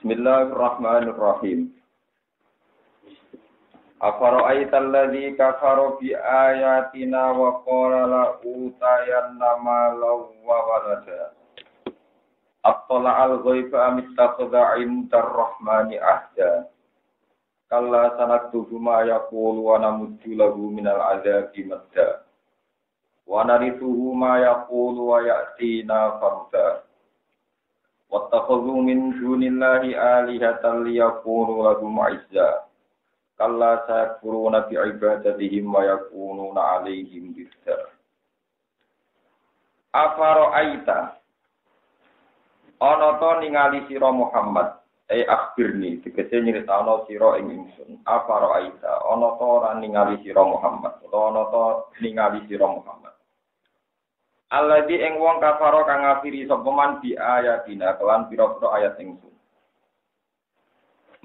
Bismillahirrahmanirrahim. Afara'aital ladzi kafara bi ayatina wa qala la utayanna malan wa walada. Attala'al ghaiba am ittakhadha 'indar rahmani ahda. Kalla sanaktubu ma yaqulu wa namuddu lahu minal 'adzabi madda. Wa narithuhu ma yaqulu wa ya'tina farda. Wattakhadhu min dunillahi alihatan liyakunu lahum 'izza. Kalla sayakfuruna bi'ibadatihim wa yakununa 'alaihim bidzar. Afara'aita ana ta ningali sira Muhammad akhbirni tegese nyritakno sira ing ingsun. Afara'aita ana ta ora ningali sira Muhammad utawa ana ta ningali sira Muhammad. Alladzi ing wong kafara kang ngafiri sapa man bi ayatina kelan pira-pira ayat ingsun.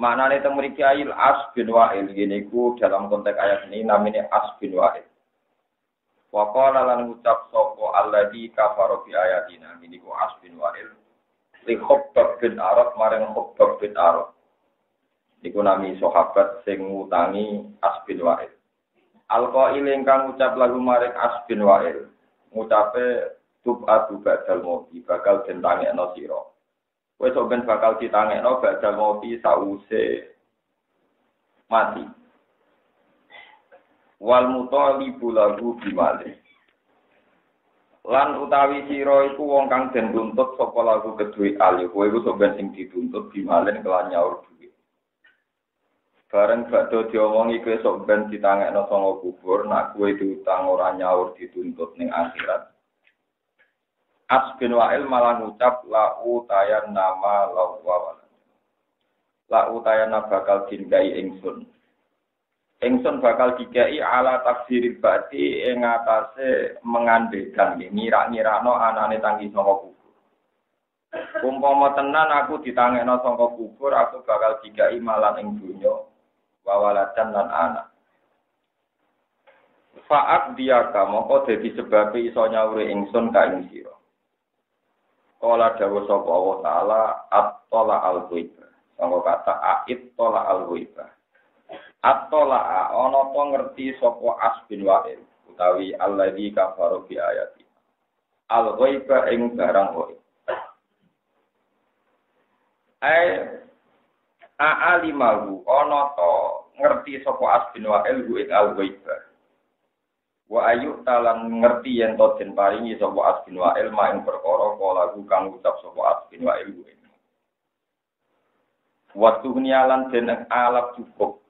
Maknane teng mriki ayil As bin Wa'il ngene iku dalam konteks ayat ini namine As bin Wa'il. Wa qala lan ngucap sapa alladzi kafara bi ayatina ngene iku As bin Wa'il li Khabbab bin Arad marang Khabbab bin Arad. Niku nami sahabat sing ngutangi As bin Wa'il. Al-qail ingkang ngucap lagu marang As bin Wa'il. Ngucape tub'atu ba'dal mauti bakal den tangekno sira. Kowe sok ben bakal ditangekno ba'dal mauti sause mati. Wal mutalibu lahu bimale. Lan utawi sira iku wong kang den tuntut sapa lagu kedue ali. Kowe iku sok ben sing dituntut bimalen kelan nyaur duwe. Bareng badhe diomongi kowe sok ben ditangekno sanga kubur, nak kowe diutang ora nyaur dituntut ning akhirat. As bin Wa'il malah ngucap la utayan nama lawa. La utayan bakal dingai ingsun. Ingsun bakal dikai ala tafsiril bati ing atase mengandekan ngira-ngirakno anane tangi sanga kubur. Umpama tenan aku ditangekno saka kubur, aku bakal dikai malan ing donya. Wawalatan lan anak. Fa'at diaka moko dadi sebab iso nyaure ingsun ka ing sira. Kala dawuh sapa Allah taala at-tala al-ghaiba. Sanggo kata ait tala al-ghaiba. At-tala ana to ngerti sapa As bin Wa'il utawi alladzi kafara bi ayati. Al-ghaiba ing barang ghaib. A'alimahu ana to ngerti sapa As bin Wa'il hu ing al-ghaiba. Wa ayu talan ngerti yen to den paringi sapa As bin Wa'il mak ing perkara kala kang ucap sapa As bin Wa'il hu ing. Waktu nialan den alap cukup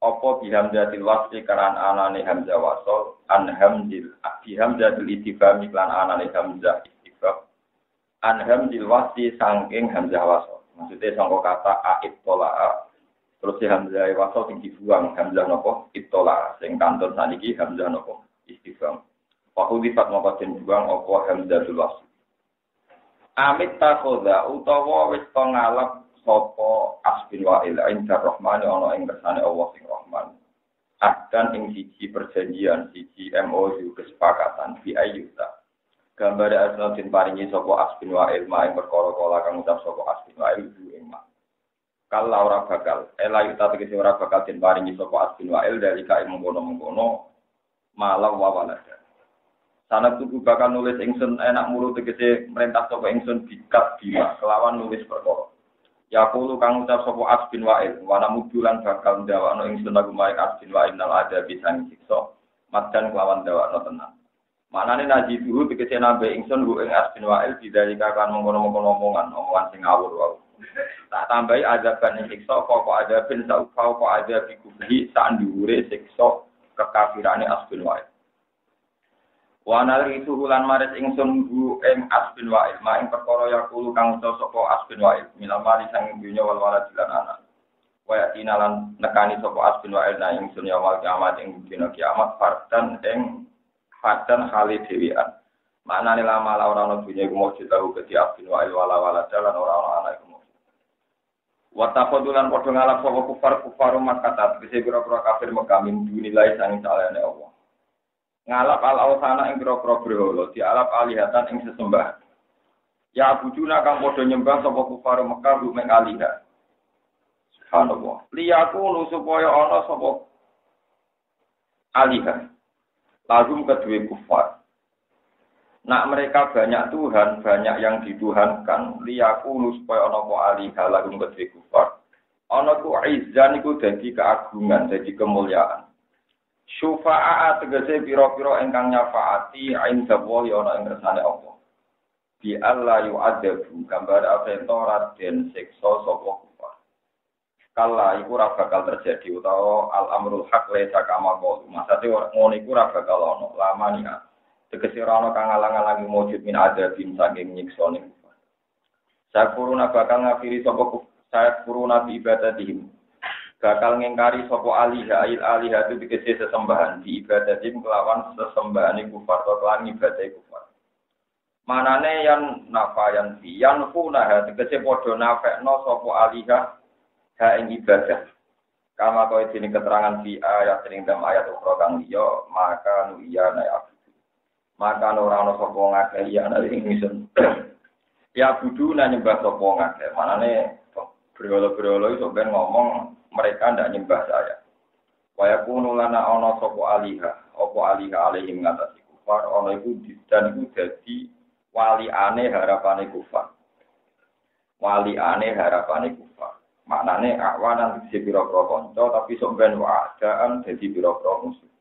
apa bihamdatil wasli karan anane hamzah wasol an hamdil bihamdatil ittifam lan anane hamzah ittifam an hamdil wasli saking hamzah wasol. Maksudnya sangka kata ait tola terus si hamzah wasol sing dibuang hamzah napa itola sing kanton saniki hamzah napa istifham. Wa udifat maka den buang apa hamzatul wasl. Amit takhoda utawa wis to ngalap sapa As bin Wa'il indar rahmani ana ing kersane Allah sing Rahman. Adan ing siji perjanjian siji MOU kesepakatan bi ayyuta. Gambar asal den paringi sapa As bin Wa'il mak ing perkara kala kang ucap sapa As bin Wa'il ing mak. Kala ora bakal elayuta tegese ora bakal den paringi sapa As bin Wa'il dari kae mengkono-mengkono malam wawalada. Sanak tuku bakal nulis ingsun enak mulu tegese merintah sapa ingsun bikat bima kelawan nulis perkara. Yaqulu kang ucap sapa As bin Wa'il wana mudulan bakal ndawakno ingsun lagu maring As bin Wa'il nal ada bisa siksa madan kelawan ndawakno tenan. Manane naji dulu tegese nambe ingsun hu ing As bin Wa'il didalika kan mengkono-mengkono omongan sing ngawur wae. Tak tambahi azaban ing siksa kok ada ben saufa kok ada bikubi sak ndhuwure siksa kekafirane As bin Wa'il. Wa nalritu lan maris ingsun hu ing As bin Wa'il mak ing perkara yaqulu kang sapa As bin Wa'il minal mali sang dunya wal walad lan anak. Wa yatina lan nekani sapa As bin Wa'il nang ingsun ya wal kiamat ing dina kiamat fardan ing fadan hale dhewean. Maknane lama ora ana dunya iku mujud tahu ke As bin Wa'il wala walad lan ora ana anak iku. Wa tafadulan padha ngalap sapa kufar Makkah tegese pira-pira kafir Mekah min dunilai sang salehane Allah. Ngalap al-awsana ing pira-pira berhala, dialap alihatan ing sesembahan. Ya bujuna kang padha nyembah sapa kufar Mekah rumeng aliha. Subhanallah. Liyaku supaya ana sapa alihah. Lagum kedua kufar. Nak mereka banyak Tuhan, banyak yang dituhankan. Liyaku supaya ana apa alihah lagum kedua kufar. Ana ku izzan iku dadi keagungan, dadi kemuliaan. Syufa'a tegese pira-pira ingkang nyafaati inda wa ya ana ing kersane Allah. Bi Allah yu'adzabu gambar aventora den siksa sapa kufar. Kala iku ora bakal terjadi utawa al-amrul haq laisa kama qaul. Maksudé ngono iku ora bakal ana lamania. Tegese ora ana kang ngalang-alangi mujud min adzabin saking nyiksa ning kufar. Sakuruna bakal ngafiri sapa saya kuruna bi ibadatihim. Bakal ngingkari sapa alih itu dikese sesembahan di ibadatihim kelawan sesembahane kufar atau kelawan ibadah kufar. Manane yang nafayan yan kuna dikese padha nafekno sapa alihah ha ing ibadah. Kama kowe dene keterangan di ayat ing dalam ayat ukhra kang liya maka nuyana ya. Maka ora ana sapa ngakeh ya ana ing ingsun. Ya budu nyembah sapa ngakeh. Manane berolo-berolo iso ben ngomong mereka ndak nyembah saya. Waya kuno lana ana sapa alihah, apa alihah alaihim ngatasi kufar, ana iku dan iku dadi waliane harapane kufar. Waliane harapane kufar. Maknane awanan dise pira-pira kanca tapi sok ben waadaan dadi pira-pira musuh.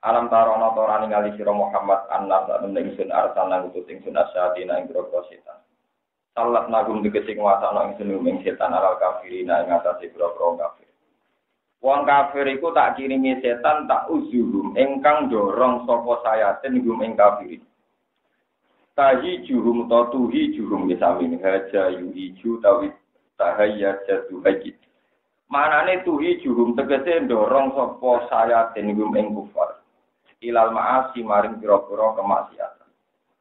Alam tarono torani ngali sira Muhammad annas lan ingsun arsalna utus ingsun asyatina ing pira-pira setan. Salat nagum dikesi nguasana ingsun ing setan alal kafirina ing atase pira-pira kafir. Wong kafir iku tak kirimi setan tak uzuhum ingkang dorong sapa sayatin gum ing kafir. Tahi jurum ta tuhi jurum disamin haja yuhiju tawit tahayya jatu haji. Manane tuhi jurum tegese dorong sapa sayatin gum ing kufar. Ilal ma'asi maring pira-pira kemaksiatan.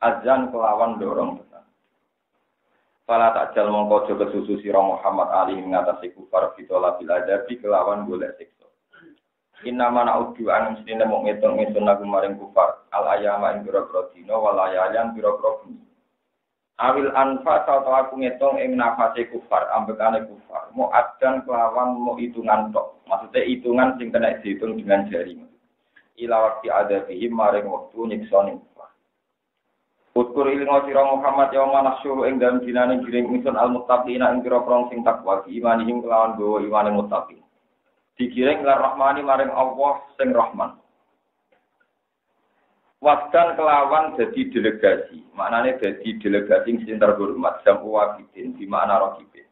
Azan kelawan dorong. Fala takjal mongko aja kesusu sira Muhammad ali ngatasi kufar fitola bil adabi kelawan golek siksa. Inna mana udu an mestine mung ngitung-ngitung lagu maring kufar al ayama ing pira-pira dina wal ayayan pira-pira bengi. Awil anfa atau aku ngitung ing nafase kufar ambekane kufar. Mau adan kelawan mau hitungan tok. Maksudnya hitungan sing kena dihitung dengan jari. Ila waqti adabihim maring wektu nyiksa ning Utkur ilingo sira Muhammad ya manasyu ing dalem dinane giring ingsun al-muttaqina ing pira-pira sing takwa imanihim kelawan bawa imane muttaqin. Digiring lar rahmani maring Allah sing Rahman. Wasdan kelawan dadi delegasi, maknane dadi delegasi sing terhormat jamu wabidin di makna raqibin.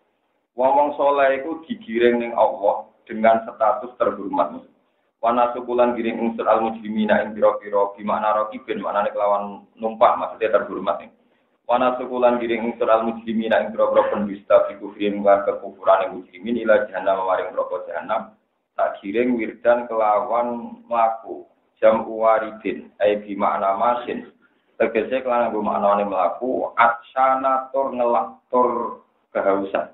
Wong-wong saleh iku digiring ning Allah dengan status terhormat. Wana sukulan giring unsur al-mujrimina ing pira-pira bi makna raqibin maknane kelawan numpak maksudnya terhormat ning. Wana sukulan giring unsur al-mujrimina ing pira-pira pendusta fi kufrin wa kekufuran mujrimin ila jahannam maring neraka jahannam. Tak giring wirdan kelawan mlaku jam waridin ai bi makna masin. Tegese kelawan maknane mlaku atsana tur ngelak tur kehausan.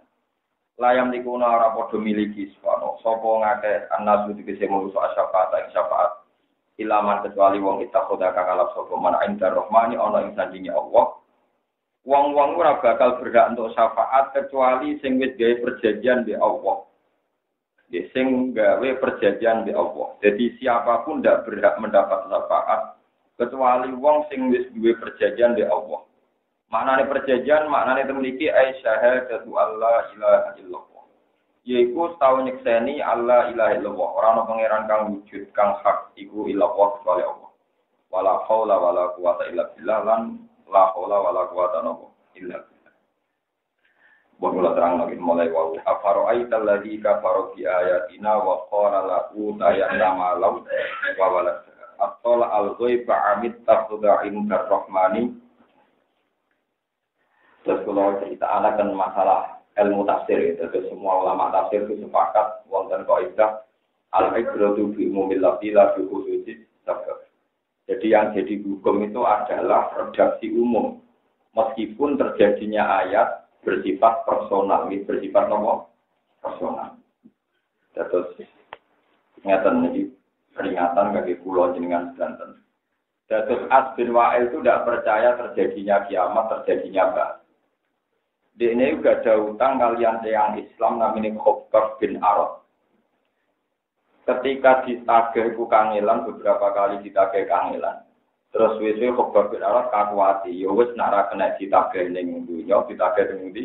Layam dikuna ora padha miliki sapa ngake anasu dikese murusa syafaat ing syafaat ilaman kecuali wong itakhoda kang alap sapa man inda rahmani ana ing sandinge Allah wong-wong ora bakal berhak untuk syafaat kecuali sing wis gawe perjanjian be Allah sing gawe perjanjian be Allah jadi siapapun ndak berhak mendapat syafaat kecuali wong sing wis duwe perjanjian be Allah. Maknane perjanjian, maknane memiliki syahadatu Allah ilaha illallah. Yaiku tau nyekseni Allah ilaha illallah. Ora ana pangeran kang wujud kang hak iku illallah kecuali Allah. Wala haula wala quwata illa billah lan la haula wala quwata illa billah. Bahwa terang lagi mulai wau afara'aita alladzi kafara bi ayatina wa qala lahu tayyana law wa walad. Aqala al-ghaiba amit tafudha indar rahmani. Terus kalau kita anakan masalah ilmu tafsir itu, semua ulama tafsir itu sepakat wonten kaidah al-ibratu bi umumil lafzi la bi khususis sabab. Jadi yang jadi hukum itu adalah redaksi umum. Meskipun terjadinya ayat bersifat personal, ini bersifat nomor personal. Terus ingatan jadi peringatan bagi pulau jenengan Banten. Terus As bin Wa'il itu tidak percaya terjadinya kiamat, terjadinya ba'ats. Dene juga ada utang kalian yang Islam namanya Khabbab bin Arad. Ketika ditagih ku kangelan beberapa kali ditagih kangelan. Terus wis-wis Khabbab bin Arad kakuati, ya wis nek ora kena ditagih ning dunya, ditagih ning ndi?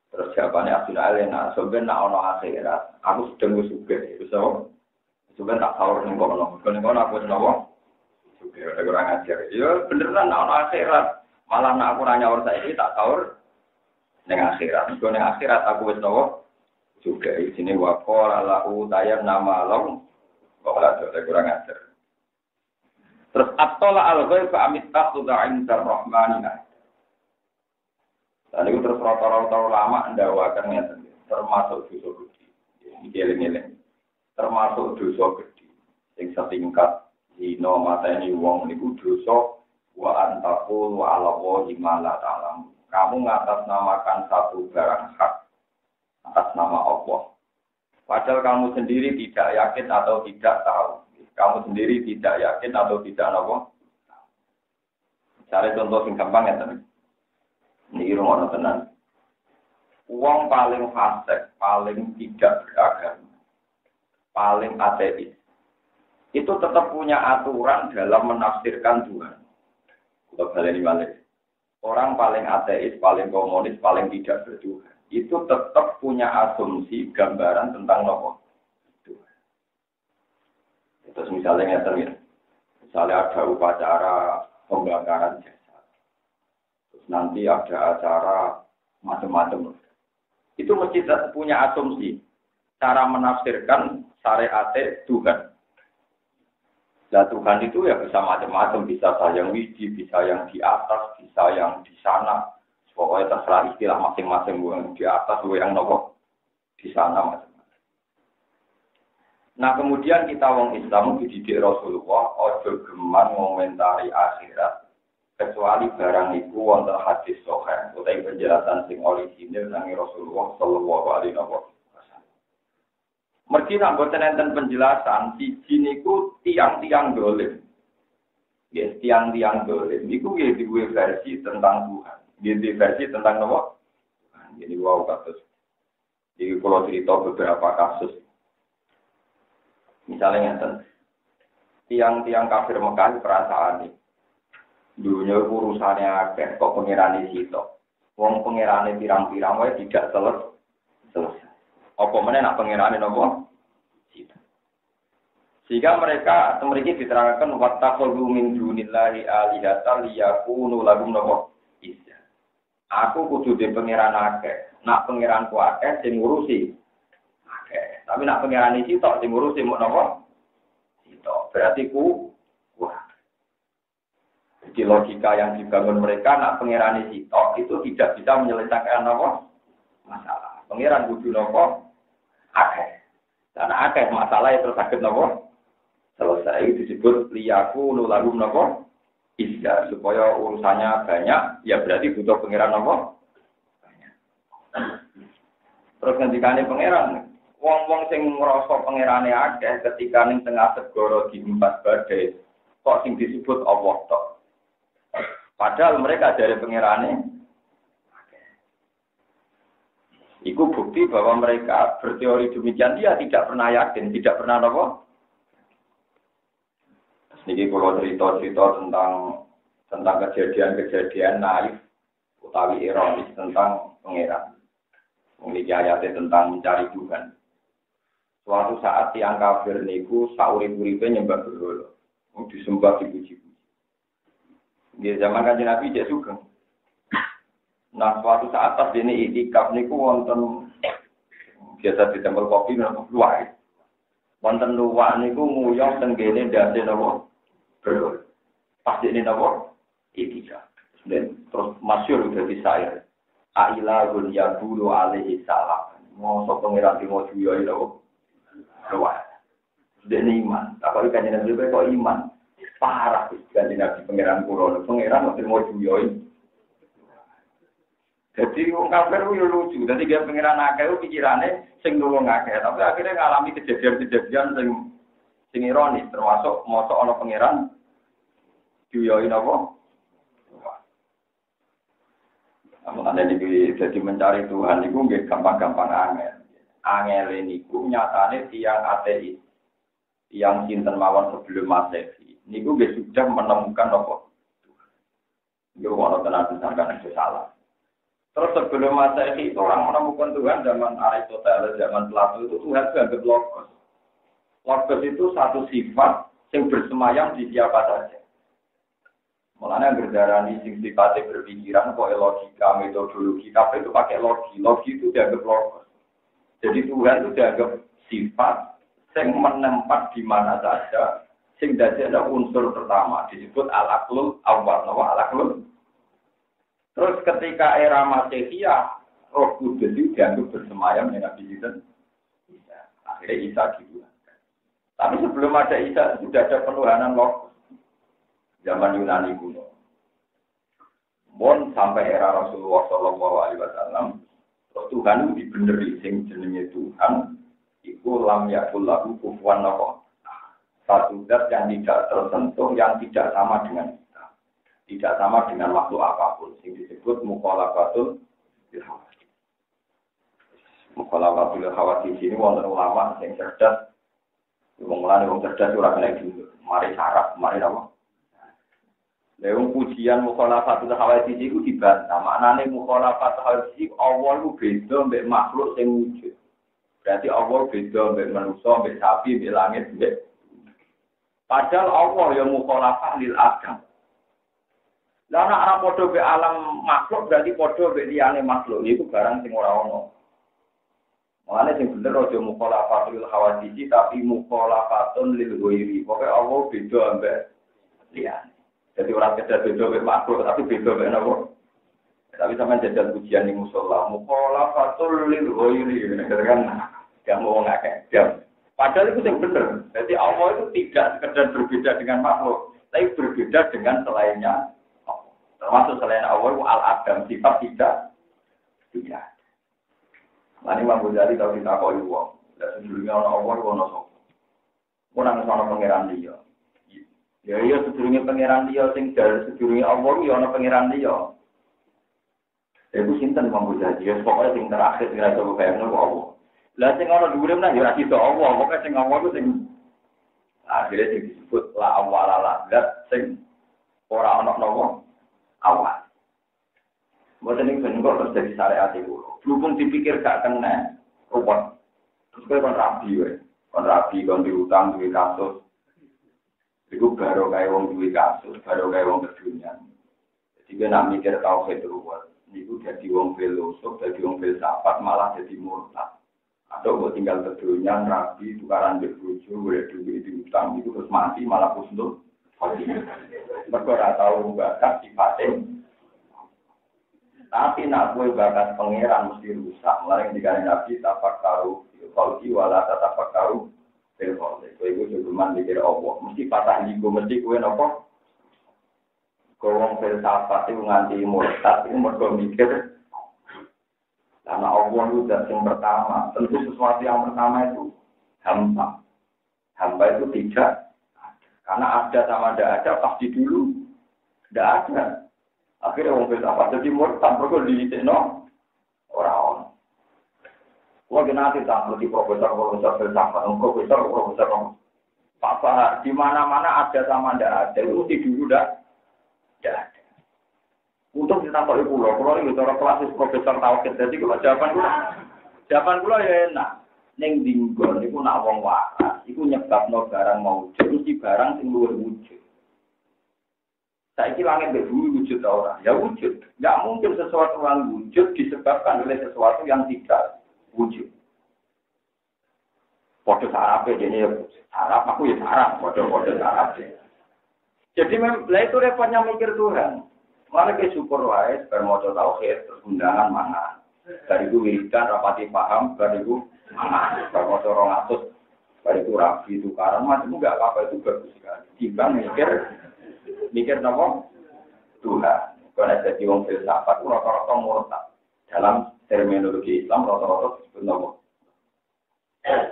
Terus jawabannya Abdul Alena, sebenarnya nak ono akhirat, aku sedang sugih, so sebenarnya tak sahur ning kono, aku senowo, sugih, ada kurang ajar. Ya beneran nak ono akhirat, malah nak aku nanya orang saya tak sahur ning akhirat. Ning akhirat aku wis senowo, sugih. Sini wakol alahu tayam nama long, kok ada kurang ajar. Terus atola al-ghaib amit taqudain darrahmanina. Dan itu terus rata-rata lama ndawakan ngeten, termasuk dosa gede. Iki termasuk dosa gede. Sing setingkat zina mateni wong niku dosa wa antaqul wa ala wahi ma la ta'lam. Kamu ngatasnamakan satu barang hak atas nama Allah. Padahal kamu sendiri tidak yakin atau tidak tahu. Kamu sendiri tidak yakin atau tidak tahu. Cari contoh sing gampang ya teman. Ini rumah tenan. Uang paling fasik, paling tidak beragama, paling ateis. Itu tetap punya aturan dalam menafsirkan Tuhan. Untuk hal ini balik. Orang paling ateis, paling komunis, paling tidak bertuhan. Itu tetap punya asumsi gambaran tentang Tuhan. Terus misalnya misalnya ada upacara pembakaran jasad. Nanti ada acara macam-macam. Itu mesti punya asumsi cara menafsirkan syariat Tuhan. Nah Tuhan itu ya bisa macam-macam, bisa yang widi, bisa yang di atas, bisa yang di sana. Pokoknya terserah istilah masing-masing, yang di atas, yang nopo di sana macam-macam. Nah kemudian kita wong Islam dididik Rasulullah, ojo geman ngomentari akhirat. Kecuali barang itu wonten hadis sahih utawi penjelasan sing orisinil nang Rasulullah sallallahu alaihi wasallam. Mergi nak boten enten penjelasan siji niku tiang-tiang dolim. Yes, tiang-tiang dolim niku nggih duwe versi tentang Tuhan. Nggih versi tentang napa? Jadi wow kasus. Jadi kalau cerita beberapa kasus. Misalnya ngeten. Tiang-tiang kafir Mekah perasaan ini. Dunia urusannya akeh, kok pengirane sitok. Wong pengirane pirang-pirang wae tidak selesai. Apa meneh nak pengirane napa? Sitok. Sehingga mereka memiliki diterangkan wattaqulu min dunillahi alihatan liyakunu lahum napa? Izza. Aku kudu di pengiran akeh. Nak pengiranku akeh sing ngurusi akeh. Tapi nak pengirane sitok sing ngurusi mok napa? Sitok. Berarti ku wah. Jadi logika yang dibangun mereka, nak pengirani sitok itu tidak bisa menyelesaikan apa masalah. Pengiran kudu nopo akeh. Dan akeh masalah itu sakit nopo selesai disebut liyaku nulagum nopo isya supaya urusannya banyak. Ya berarti butuh pengiran nopo banyak. Terus ngendikane pengiran, wong-wong sing ngrasa pengirane akeh ketika ning tengah segara diempat badai, kok sing disebut Allah tok. Padahal mereka dari pengirane, itu bukti bahwa mereka berteori demikian dia tidak pernah yakin, tidak pernah apa. Sedikit kalau cerita-cerita tentang kejadian-kejadian naif utawi ironis tentang pengiran, memiliki ayatnya tentang mencari Tuhan. Suatu saat tiang kafir niku saurip-uripe nyembah berhala, disembah dipuji. Di zaman Kanjeng Nabi dia juga. Nah, suatu saat pas ini itikaf niku wonten biasa di tempel kopi napa luwih. Wonten luwih niku nguyong teng kene ndase napa? Bro. Pas ini napa? Itikaf. Dan terus masyhur dadi sair. Ailahun yabulu alaihi salam. Mosok pengiran timo juyo lho. Luwih. Dene iman. Apa Kanjeng Nabi kok iman? Parah kan Nabi pangeran kula, pangeran mesti mau juyoi. Jadi wong kafir yo lucu, dadi dia pangeran akeh pikirane sing nulung akeh, tapi akhirnya ngalami kejadian-kejadian sing ironis termasuk mosok ana pangeran juyoi napa? Mulane niki jadi mencari Tuhan niku nggih gampang-gampang angel. Angel niku nyatane tiyang ateis. Yang sinten mawon sebelum Masehi. Niku nggih sudah menemukan apa? Yo ono tenan disangkan itu salah. Terus sebelum Masehi itu orang menemukan Tuhan zaman Aristoteles, zaman Plato itu Tuhan dianggap logos. Logos itu satu sifat yang bersemayam di siapa saja. Mulanya berdarani sing sifatnya berpikiran, kok logika, metodologi, tapi itu pakai logi. Logi itu dianggap logos. Jadi Tuhan itu dianggap sifat yang menempat di mana saja, sing dadi ada unsur pertama disebut al-aqlul awal, al-aqlul. Terus ketika era Masehiyah, Roh Kudus itu dianggap bersemayam di Nabi Isa. Akhirnya Isa gitu. Tapi sebelum ada Isa sudah ada penuhanan logos. Zaman Yunani kuno. Bon sampai era Rasulullah Shallallahu Alaihi Wasallam, Tuhan itu dibeneri sing jenenge Tuhan, iku lam yakul lahu kufuwan ahad. Satu zat yang tidak tersentuh, yang tidak sama dengan kita, tidak sama dengan makhluk apapun, yang disebut mukhalafatul hawati. Mukhalafatul hawati ini wonten ulama yang cerdas, wong cerdas ora kena dulu, mari sarap, mari apa? Lewung pujian mukhalafatul hawadits iku dibantah. Maknane mukhalafatul hawadits Allah ku beda mbek makhluk sing wujud. Berarti Allah beda mbek manusa, mbek sapi, mbek langit, mbek. Padahal Allah ya mukhalafah lil adam. Lah nek ora padha mbek alam makhluk berarti padha mbek liyane makhluk. Iku barang sing ora ono. Maknane sing bener aja mukhalafatul hawadits tapi mukhalafatun lil ghairi. Pokoke Allah beda mbek liyane. Jadi orang kerja beda dengan makhluk, tapi beda dengan apa? Tapi sama jajal pujian di musola, mukhalafatul lil ghairi, kan? Gak mau ngakak, jam. Padahal itu yang benar. Jadi Allah itu tidak sekedar berbeda dengan makhluk, tapi berbeda dengan selainnya. Termasuk selain Allah itu al-adam, sifat tidak. Ini Imam Ghazali kalau kita kau uang, dan sebelumnya orang Allah itu orang sok. Kurang sama pangeran dia. Ya iya sedurunge pangeran dia sing dari sedurunge Allah ya ana pangeran dia. Iku sinten Imam Ghazali, ya pokoke sing terakhir kira coba bayangno kok Allah. Lah sing ana dhuwure menah ya ora sida Allah, pokoke sing Allah ku sing akhire sing disebut la awwala la zat sing ora ana napa awal. Mboten iki ben kok terus dadi syariat iku. Berhubung dipikir gak kena ruwet. Terus kowe kon rabi kon diutang duwe kasus. Iku baru kayak wong duwe kasus, baru kayak wong kedunian. Jadi dia nak mikir tauhid ruwet. Niku jadi wong filosof, jadi wong filsafat, malah jadi murtad. Atau buat tinggal kedunian, rabi, tukaran berbuju, boleh duit diutang, itu terus mati, malah kusnul. Mereka ora tahu bakat sifatnya. Tapi nak gue bakat pangeran mesti rusak. Mulai dikali nabi tapak karu, kalau wala tapak karu. Telepon, itu cuma mikir Allah. Mesti patah ligo, mesti kue nopo. Kowong filsafat itu nganti murtad, itu mereka mikir. Karena Allah itu zat yang pertama. Tentu sesuatu yang pertama itu hamba. Hamba itu tidak. Karena ada sama tidak ada, pasti dulu tidak ada. Akhirnya orang filsafat jadi murtad, mereka diitikno orang-orang. Wah, nanti tak seperti profesor filsafat, profesor. Pak, di mana-mana ada sama tidak ada, itu dulu tidak ada. Untuk ditambah pulau ini cara klasis profesor tauhid. Jadi kalau jawaban pulau ya enak. Neng dinggon, itu nak wong waras, itu nyebabno barang mau wujud, mesti barang sing luwih wujud. Saiki langit berdua wujud orang, ya wujud. Tidak mungkin sesuatu yang wujud disebabkan oleh sesuatu yang tidak wujud. Podo sarap ini sarap, aku ya sarap, podo sarap. Jadi lah itu repotnya mikir Tuhan. Malah ke syukur wae, bermoco tauhid, terus undangan mana. Dari itu wiridan, rapati paham, dari itu mana. Bermoco 200, dari itu rabi, itu karang, macam enggak apa-apa itu bagus sekali. Timbang mikir apa? Tuhan. Kalau ada wong filsafat, rata-rata murtad. Dalam terminologi Islam, rata-rata disebut apa?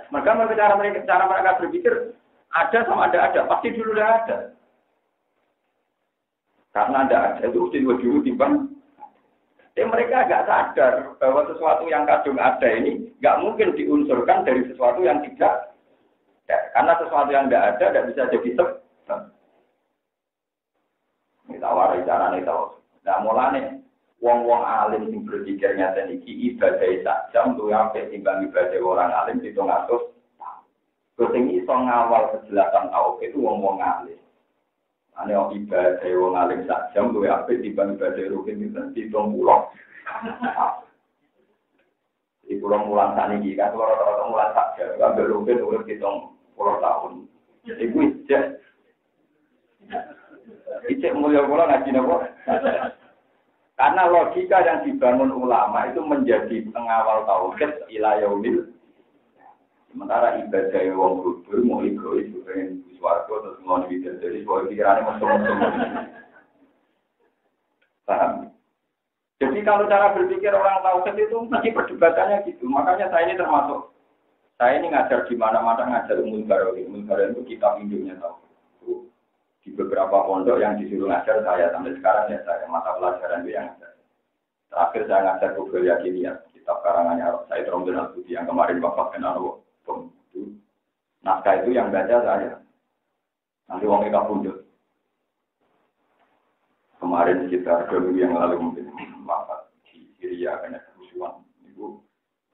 Maka cara mereka berpikir ada sama ada, pasti dulu ada. Karena ada itu dulu timbang. Mereka agak sadar bahwa sesuatu yang kadung ada ini nggak mungkin diunsurkan dari sesuatu yang tidak. Karena sesuatu yang tidak ada tidak bisa jadi sebab. Kita warai carane tahu. Nah mulane wong-wong alim sing berpikir nyata iki ibadah sak jam luwih apik timbang ibadah orang alim 700. Terus sing iso ngawal kejelasan tauhid itu wong-wong alim. Ane ibadah wong alim sak jam luwih apik timbang ibadah rukin itu 70. Di pulau mulan saniki kan kalau rata-rata mulan sak jam ambil rukin urip 70 tahun. Iku ijek mulia kula ngaji napa? Karena logika yang dibangun ulama itu menjadi pengawal tauhid ila yaumil. Sementara ibadah wong bodho mau egois pengen swarga terus ngono iki jadi soal pikirane mesum-mesum. Paham? Jadi kalau cara berpikir orang tauhid itu mesti perdebatannya gitu. Makanya saya ini termasuk saya ini ngajar di mana-mana ngajar umum baru itu kitab induknya tauhid. Di beberapa pondok yang disuruh ngajar saya sampai sekarang ya saya mata pelajaran itu yang ngajar. Terakhir saya ngajar Google Yakiniyah, kitab karangannya Said Romdon Al-Budi yang kemarin Bapak kenal itu. Naskah itu yang baca saya. Nanti wong eka pundut. Kemarin sekitar 2 minggu yang lalu mungkin wafat di Syria karena kerusuhan. Itu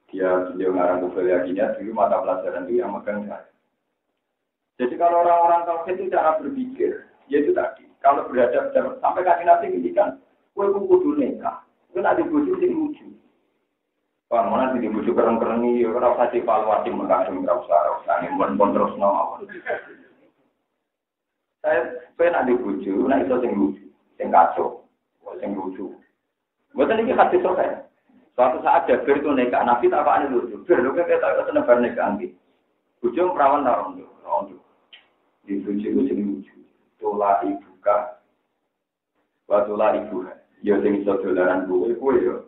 beliau ngarang Google Yakiniyah dulu mata pelajaran itu yang megang saya. Jadi kalau orang-orang tauhid itu cara berpikir, yaitu tadi, kalau berhadapan sampai kaki nanti ngintikan, kue kudu nikah, kue nanti bojo sing lucu. Kalau mana sih bojo keren-kerengi, ya kalau usah evaluasi mengkasih usah ngembon terus nawar. Saya kue nanti bojo, nanti itu sing lucu, sing kacau, sing lucu. Bukan ini hati saya. Suatu saat Jabir itu nikah, Nabi tak apa ini lucu. Jabir, kita tak senang bernikah nanti. Bojo perawan taruh untuk. Di lucu itu jadi lucu. Tola ibuka, watola ibu. Ya sing iso dolaran kue ya.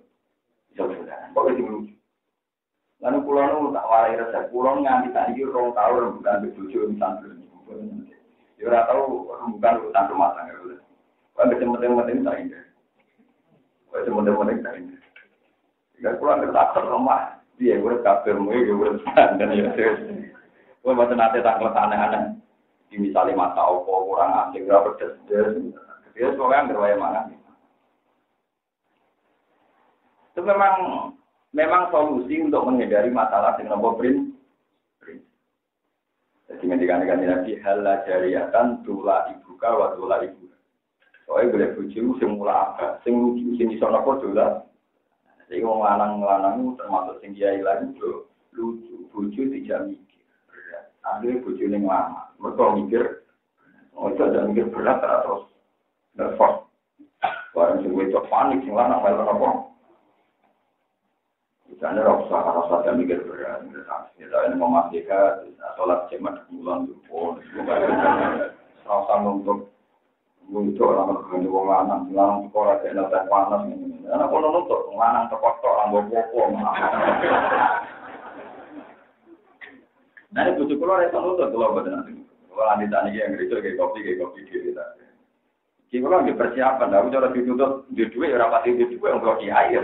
Iso dolaran. Pokoknya sing lucu. Lalu pulau tak warai resep. Pulau nganti tadi 2 tahun bukan bojo misalnya. Ya ora tahu bukan urusan rumah tangga. Kan penting-penting tak indah. Kan penting-penting tak indah. Jika pulau ngerti rumah, dia urip kabeh muwe ya urip dan ya terus. Kowe mboten ate tak aneh-aneh. Di misalnya mata opo kurang asing ora pedes. Dia soalnya ngerwaya mana. Itu memang solusi untuk menghindari masalah dengan nomor print. Jadi ngendikan Nabi halal jariatan tula ibuka wa tula ibu. Soalnya boleh bojo sing mula apa, sing lucu sing iso napa dolan. Jadi wong lanang-lanang termasuk sing kiai lan lucu, bojo tidak mikir. Akhirnya bojo ning lama. Mereka mikir, jangan mikir berat terus nervous. Barang sing wedok panik sing lanang melu napa. Misalnya rasa dan mikir berat, kita ini memastikan sholat jemaat bulan itu, rasa untuk orang berganda wong lanang sekolah kayak nanti panas ini, anak pun untuk lanang terkotor, orang bobo. Nah ini bujuk keluar itu nutut kalau pada nanti, kalau nanti tanya yang itu kayak kopi diri tadi. Jika kalau dipersiapkan, aku cara ditutup di dua, ya rapati di dua yang blok kiai ya.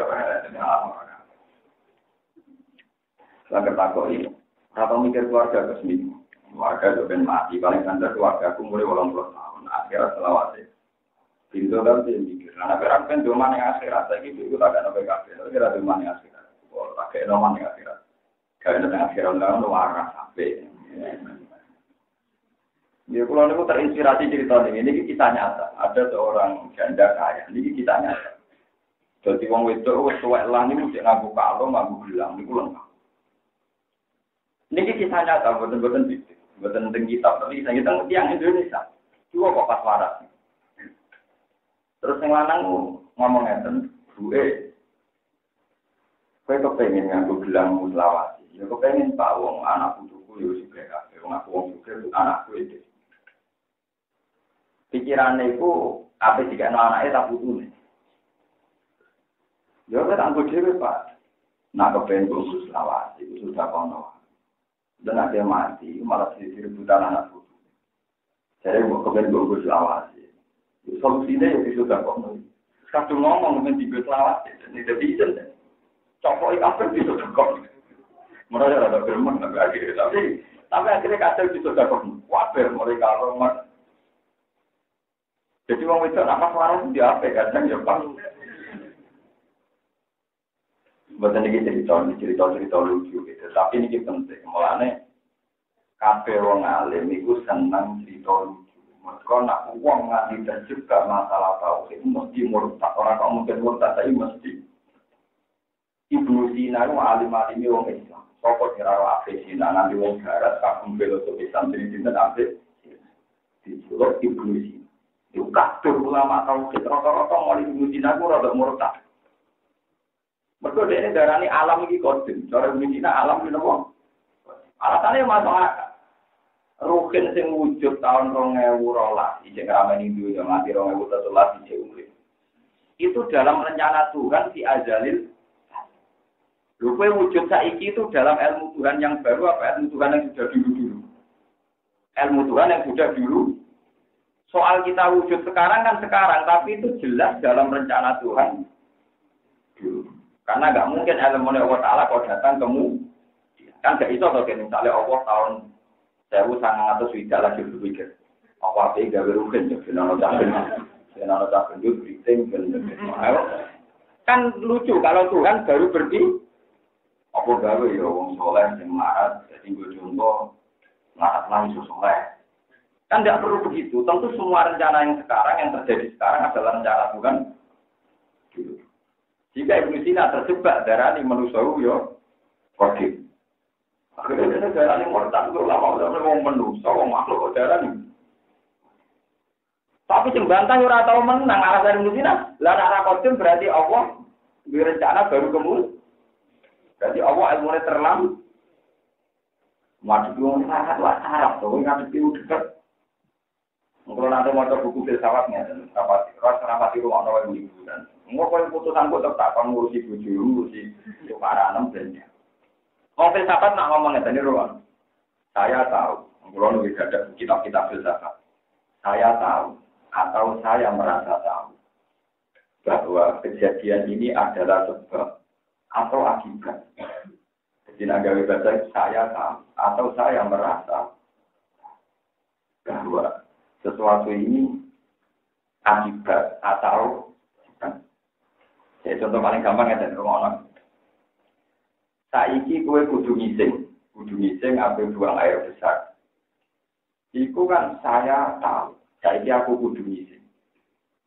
Langgar takut ini, rata mikir keluarga ke seminggu. Keluarga itu kan mati, paling standar keluarga aku mulai 80 tahun. Akhirat selawase. Pintu kan dia mikir. Nah, akhirat kan cuma yang akhirat. Saya gitu, tak ada PKB. Tapi ada cuma yang akhirat. Oh, tak ada nomor yang akhirat. Kalau ada yang akhirat, enggak warna sampai. Ya, kalau ini terinspirasi cerita ini kisah nyata. Ada seorang janda kaya. Ini kisah nyata. Jadi wong wedok wis tuwek lah niku mesti nganggo kalung, nganggo gelang niku lengkap. Niki kisah nyata, boten-boten dikit. Boten teng kitab, tapi saya teng tiyang Indonesia. Dua kok pas waras. Terus yang lanang ngomong ngeten, "Buke, kowe kepengin nganggo gelang muslawati. Ya kepengin Pak wong anak putuku yo sing kabeh, wong aku wong sugih anakku iki." Pikirane iku ape dikene anake tak putune. Ya kok tak dhewe Pak. Nak kepengin muslawati itu sudah kono. Dan ada mati, malah direbutan anak putu. Jadi mau kemudian gue selawasi. Solusinya ya sudah kok. Kadung ngomong mungkin tiga selawat, jadi izin. Cokok kabeh bisa cokok. Mereka rada geremeng tapi akhirnya kadang bisa cokok. Wabar mereka rumah. Jadi wong wedok apa warung di apa kadang ya pas. Bukan ini cerita lucu gitu. Tapi ini penting. Mulane kabeh wong alim iku seneng cerita lucu. Mereka nak uang nganti terjebak masalah tauhid mesti murtad. Orang kok mungkin murtad tapi mesti. Ibnu Sina itu alim-alim wong Islam. Sapa kira Afif Sina nanti wong barat kagum filosofi santri dinten Afif. Dijuluk Ibnu Sina. Itu kabeh ulama tauhid rata-rata mulai Ibnu Sina ku rada murtad. Mergo dene darani alam iki kodim. Cara Ibnu Sina alam iki napa? Alasane masuk akal. Rukin sing wujud tahun 2012, ijek ramai dunia mati 2013 ijek urip. Itu dalam rencana Tuhan si azalil. Lupa wujud saiki itu dalam ilmu Tuhan yang baru apa ilmu Tuhan yang sudah dulu? Ilmu Tuhan yang sudah dulu. Soal kita wujud sekarang kan sekarang, tapi itu jelas dalam rencana Tuhan. Karena nggak mungkin ilmu Allah Ta'ala kalau datang kemu. Kan nggak iso kalau misalnya Allah tahun 1900 lagi berpikir, apa sih gawe rugen ya, final itu briefing, kan lucu kalau Tuhan baru berdiri, apa gawe ya wong soleh yang marah, jadi gue contoh marah langsung soleh, kan tidak perlu begitu. Tentu semua rencana yang sekarang yang terjadi sekarang adalah rencana Tuhan. Jika Ibnu Sina terjebak darah ini manusia yo, kodim. Akhirnya dia darah ini murtad itu lama-lama mau menusa, mau makhluk darah ini. Tapi yang bantah ora tau menang alasan Ibnu Sina. Lah arah kodim berarti Allah berencana baru kemudian. Berarti Allah ilmunya terlambat. Madu wong sangat wajar, tuh ngadepi dekat. Kalau nanti mau buku filsafatnya dan rapati rumah orang yang liburan. Mau putusan gue tetap ngurusi buju, ngurusi para anak dan Orang filsafat nak ngomongnya tadi ruang. Saya tahu, kalau lebih ada kitab-kitab filsafat. Saya tahu atau saya merasa tahu bahwa kejadian ini adalah sebab atau akibat. Jadi nagawi bahasa saya tahu atau saya merasa bahwa sesuatu ini akibat atau ya contoh paling gampang ya dari rumah orang. Saiki kowe kudu ngising ambil buang air besar. Iku kan saya tahu, saiki aku kudu ngising.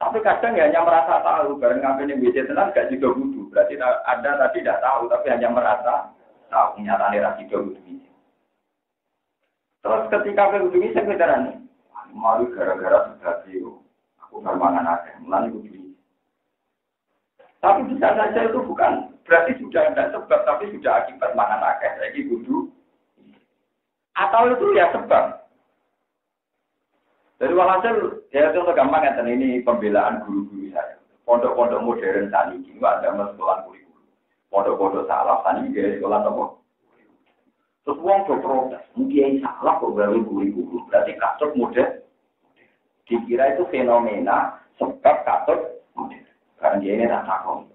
Tapi kadang ya hanya merasa tahu, bareng ngambil yang WC tenang gak juga kudu. Berarti ada tadi tidak tahu, tapi hanya merasa tahu. Nyatanya rasi juga kudu ngising. Terus ketika kowe kudu ngising, kowe darani, malu gara-gara sudah aku bermangan aja, mulai kudu ngising. Tapi bisa saja itu bukan berarti sudah tidak sebab, tapi sudah akibat makan akeh. Lagi kudu. Atau itu ya sebab. Dari walhasil, ya itu gampang ya, ini pembelaan guru-guru saya. Pondok-pondok modern saat ini, ada sekolah kurikulum. Pondok-pondok salah saat ini, sekolah apa? Terus uang berprotes, mungkin salah kok baru kurikulum. Berarti katut modern. Dikira itu fenomena sebab katut modern. Karena dia ini tak takut.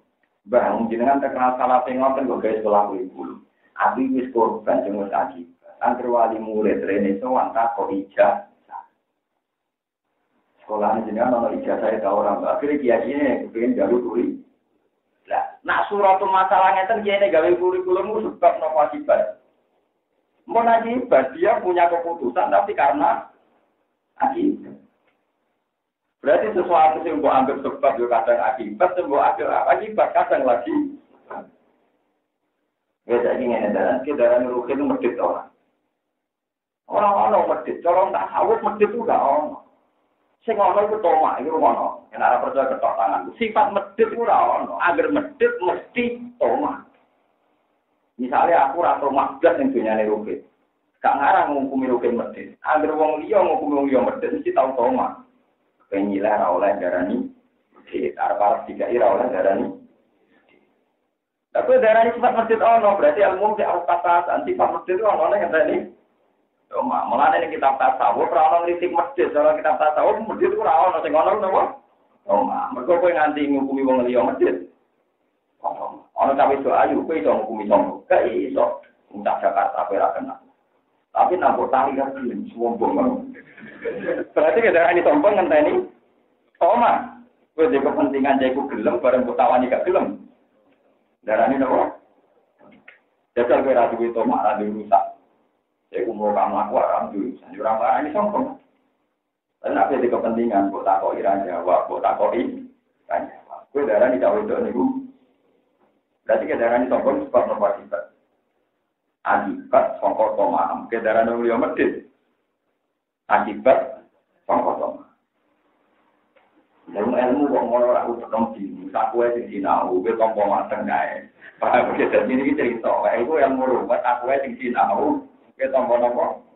Bang, jenengan terkenal salah pengoten kok guys sekolah kurikulum. Abi wis korban jenggot lagi. Antri wali murid rene sowan tak kok ijazah. Sekolah jenengan ono ijazah ta ora. Akhire kiai kepengin jalur kuri. Lah, nak suratul masalah ngeten kiai gawe kurikulum ku sebab napa akibat. Mun akibat dia punya keputusan tapi karena akibat. Berarti sesuatu yang mbok anggap sebab yo kadang akibat, mbok anggap akibat kadang lagi. Wes iki ngene dalan, ki dalan rukin medhit ora. Ora medhit, cara tak sawut medhit ku gak ono. Sing ono iku tomak, iku ono. Yen ora percaya ketok tangan. Sifat medhit ora ono. Agar medhit mesti tomak. Misalnya aku ora tomak blas ning dunyane rukin. Gak ngarang ngukumi rukin medhit. Agar wong liya ngukumi wong liya medhit mesti tau tomak. Pengilah oleh darani, arep-arep dikai oleh darani. Tapi darani sifat masjid ono, berarti ilmu di arep kata sifat masjid ono yang tadi. Cuma mulane ning kitab tasawuf ora ono ngritik masjid, kalau kitab tasawuf masjid ora ono sing ono napa? Omah. Mergo kowe nganti ngukumi wong liya medhit. Ana cawe do ayu kowe iso ngukumi sombong. Gak iso. Entah Jakarta kowe ra kenal. Tapi nampak tali kan gelem sombong. Berarti kita ini sombong ngenteni omah. Kowe dhe kepentingan jaiku gelem bareng kutawani gak gelem. Darane nopo? Jajal kowe ra duwe omah ra duwe rusak. Jaiku mau kamu aku ora duwe. Ora ini sombong. Karena ada kepentingan, buat takoi raja, buat takoi raja. Kue darah ini tak untuk niku. Berarti ke darah ini sombong sebab nopo akibat. Akibat songkot tomaham. Ke darah ini beliau medit. Akibat songkot tomaham. Ilmu kok ngono aku tetong dini. Aku aja sing sinau, gue tompo mateng gae. Paham begitu ini cerita. Aku ilmu rumah, aku aja sing sinau, gue tompo nopo.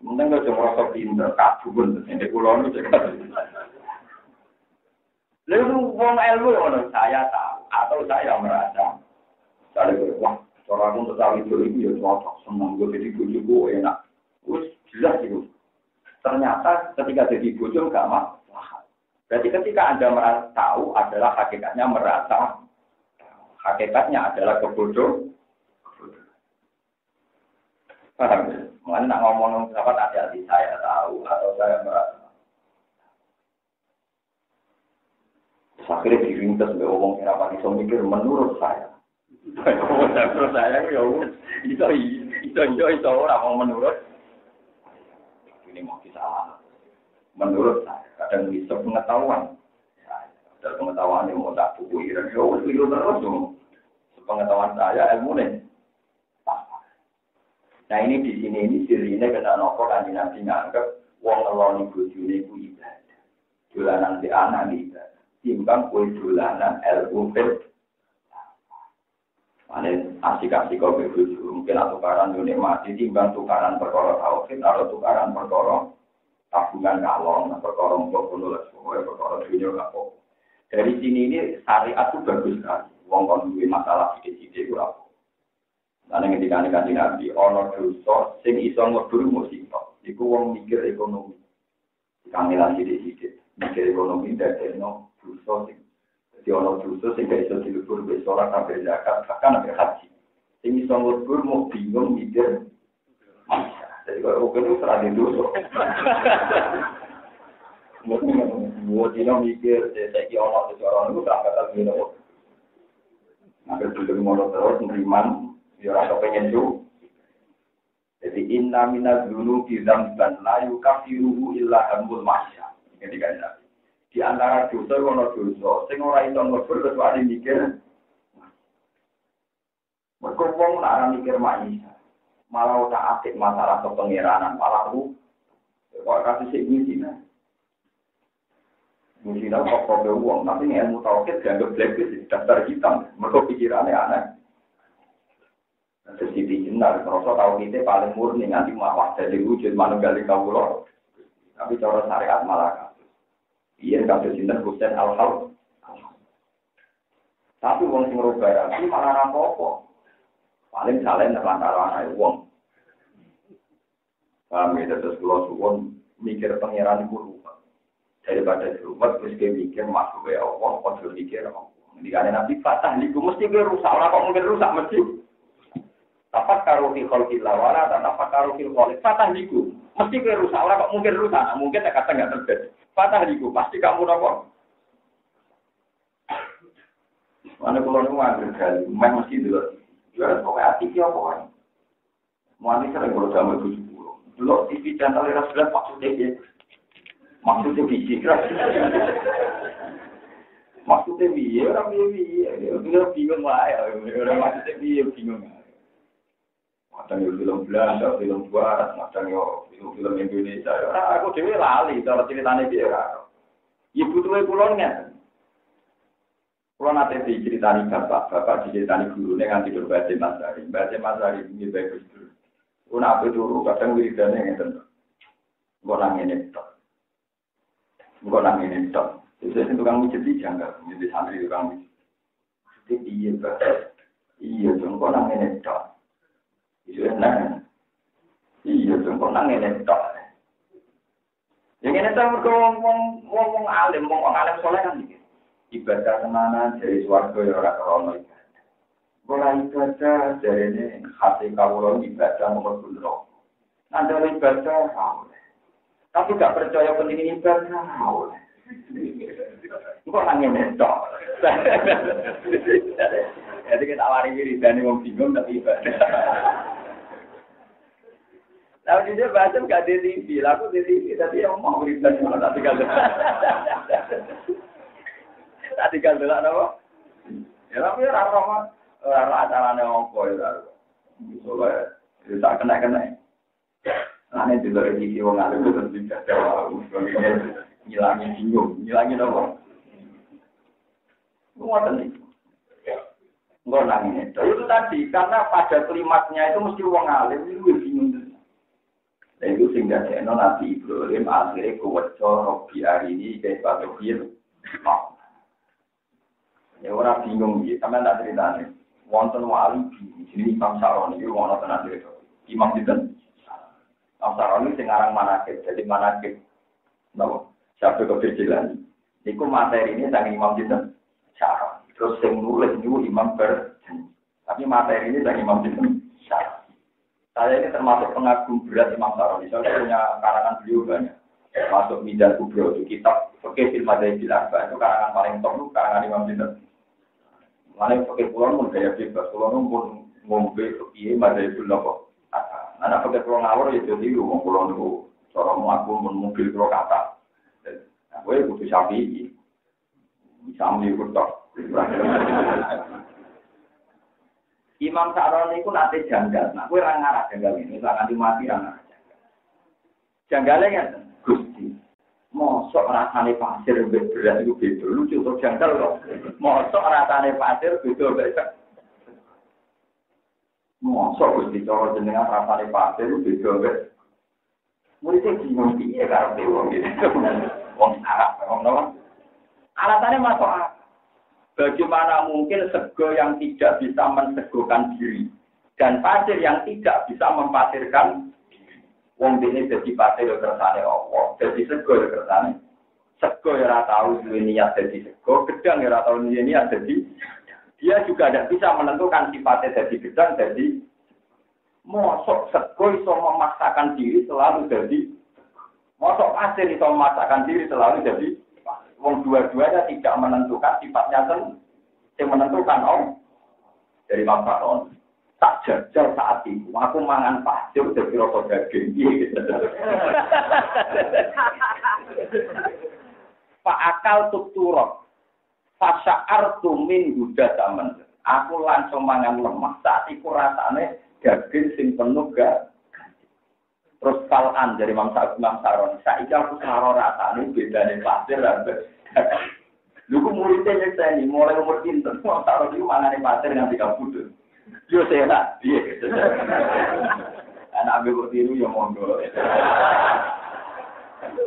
Mungkin kalau cuma rasa pinter, kabun, ini pulau itu juga. Lalu wong ilmu orang saya tahu atau saya merasa, saya wah, orang untuk tahu itu ya cocok, senang gue jadi bujuku enak, jelas itu. Ternyata ketika jadi bujuk gak masalah. Berarti ketika Anda merasa tahu adalah hakikatnya merasa, hakikatnya adalah kebodohan. Paham ya? Mengenai nak ngomong sahabat hati-hati saya tahu atau saya merasa. Akhirnya dirintas sampai ngomong kenapa bisa mikir menurut saya. Menurut saya ya itu orang mau menurut. Ini mau kisah. Menurut saya kadang bisa pengetahuan. Ada pengetahuan yang mau tak buku ya itu terus dong. Pengetahuan saya ilmu nih. Nah ini di sini ini sirine kena nopo kan nanti nganggep wong ngeloni bojone ku ibadah. Dolanan di anak ibadah. Timbang kowe dolanan ilmu fil. Ane asik-asik kok bojo mungkin tukaran yo nikmati timbang tukaran perkara tauhid atau tukaran perkara tabungan kalong perkara mbok ngono lho perkara dunya apa. Dari sini ini syariat itu bagus sekali. Wong kon duwe masalah sithik-sithik ku apa. Karena ketika Nabi Nabi, ono dosa, sing iso ngeburu musibah. Iku wong mikir ekonomi. Kamilah sidik-sidik. Mikir ekonomi dari no dosa sing. Jadi ono dosa sing gak iso dilebur besorak sampai zakat, bahkan sampai haji. Sing iso ngeburu mau bingung mikir. Jadi kalau itu serah di dosa. Mau mikir, saya kira ono dosa itu tak kata gini. Agar belum mau terus neriman. Ya ora pengen yo. Jadi inna minaz dzunubi dzamban la yukaffiruhu illa hamul mahya. Iki dikatakan. Di antara dosa ono dosa sing ora iso ngebur kecuali mikir. Mergo wong ora mikir mahya. Malah tak atik masalah kepengiranan, malah kok kasih sik ngisi. Ngisi kok problem wong, tapi ilmu tauhid dianggap blacklist daftar hitam. Mergo pikirane aneh. Terus di jenar, merasa tahu kita paling murni nanti mawah jadi wujud manunggal kawula. Tapi cara syariat malah kasus. Iya kasus cinta Husain al-Hal. Tapi wong sing rubah iki malah rapopo. Paling salah nerlantaran ae wong. Kami terus kula suwun mikir pangeran iku rupa. Daripada rupa terus mikir masuk ya Allah, ojo mikir Allah. Dikane Nabi Fatah niku mesti rusak, ora kok mungkin rusak mesti. Tapak karufi khalqillah wala tapak karufi khalq. Fatah niku mesti kowe rusak ora kok mungkin rusak. Mungkin tak kata enggak terjadi. Fatah niku pasti kamu napa? Mana kula nu angger kali, mesti dulu. Ya kok ati ki apa wae. Mane sering kula jamu 70. Dulu TV channel era 11 maksudnya piye? Maksudnya biji keras. Maksudnya piye? Ora piye. Dia bingung wae. Ora maksudnya piye bingung. Kadang yo film Belanda, film Barat, kadang yo film Indonesia. Aku dhewe lali cara ceritane piye ora. Ibu tuwe kula ngene. Kula nate diceritani bapak diceritani gurune nganti berbahasa Masari. Bahasa Masari iki bagus dulu. Kuna ape turu kadang wiridane ngeten. Engko nang ngene tok. Terus tukang mijit janggal, mijit santri tukang mijit. Jadi iya Pak. Iya, engko nang ngene tok. Iya, jengkol nang ngene tok. Ya Ini ta wong alim soleh kan iki. Ibadah tenanan dari swarga ya ora krono ibadah. Ora ibadah jarene hati kawula ibadah nomor puluh. Nanda ibadah tapi gak percaya penting ibadah. Kok nangis netok. Jadi kita awari wiridane wong bingung tapi ibadah. Lalu dia bahasa gak di TV, lalu di TV tapi yang mau wiridan tapi kalau tadi kan dulu apa? Ya tapi orang acaranya ngompo ya. Soalnya tak kena. Ane juga di wong alim terus dijaga ngilangin bingung, ngilangin apa? Ngoten iki. Enggak nangis. Itu tadi karena pada klimaksnya itu mesti wong alim itu bingung. Dan itu sehingga Nabi Ibrahim akhirnya kuwecco Robi hari ini kayak Pak Tokir. Ya orang bingung gitu, sama tak ceritanya. Wonten wali di sini Imam Saroni itu mau nonton nanti itu. Imam itu, Imam Saroni sekarang manakib, jadi manakib, no, siapa keberjilan. Iku materi ini sang Imam itu Saroni. Terus yang nulis itu Imam berjanji. Tapi materi ini sang Imam itu Saroni. Saya ini termasuk pengagum berat Imam Saroni. Saya punya karangan beliau banyak. Masuk Midan Kubro itu kitab. Oke, film Madzhabil Arba itu karangan paling top itu karangan Imam itu. Mana pakai pulau pun gaya bebas, pulau pun ngombe kiai Madzhabul nopo. Anak pakai pulau ngawur ya jadi rumah pulau itu, cara mau aku mobil pulau kata. Aku ya butuh sapi, bisa mengikut tok. Imam Saroni itu nanti janggal, nah aku orang ngarah janggal ini, nanti mati orang ngarah janggal. Janggalnya kan, Gusti. Mosok rasane pasir berat itu beda, lucu tuh janggal kok. Mosok rasane pasir beda beda. Mosok Gusti cara jenengan rasane pasir beda beda. Muridnya bingung piye karo wong iki. Wong Arab, wong Nawa. Alasannya masuk akal. Bagaimana mungkin sego yang tidak bisa mensegokan diri dan pasir yang tidak bisa mempasirkan wong dene dadi pasir yo kersane Allah, dadi sego yo kersane. Sego yo ora tau duwe niat dadi sego, gedang yo ora tau duwe niat dadi. Dia juga tidak bisa menentukan sifatnya dadi gedang, dadi mosok sego iso memaksakan diri selalu dadi. Mosok pasir iso memaksakan diri selalu dadi. Wong dua-duanya tidak menentukan sifatnya sendiri. Yang menentukan dari Bapak tak jajal saat itu, aku mangan pasir dari rokok daging gitu. Pak akal tukturok, fasya'ar tumin guda taman. Aku langsung mangan lemah saat itu rasanya daging sing penuh gak. Terus kalan dari Imam Saroni, saya aku saro rasanya beda nih pasir dan Lugu muridnya nyeksa ini, mulai umur pinter, Imam Saroni itu mangan pasir yang tidak pudus. Yo sehat, dia gitu. Anak ambil bertiru ya monggo.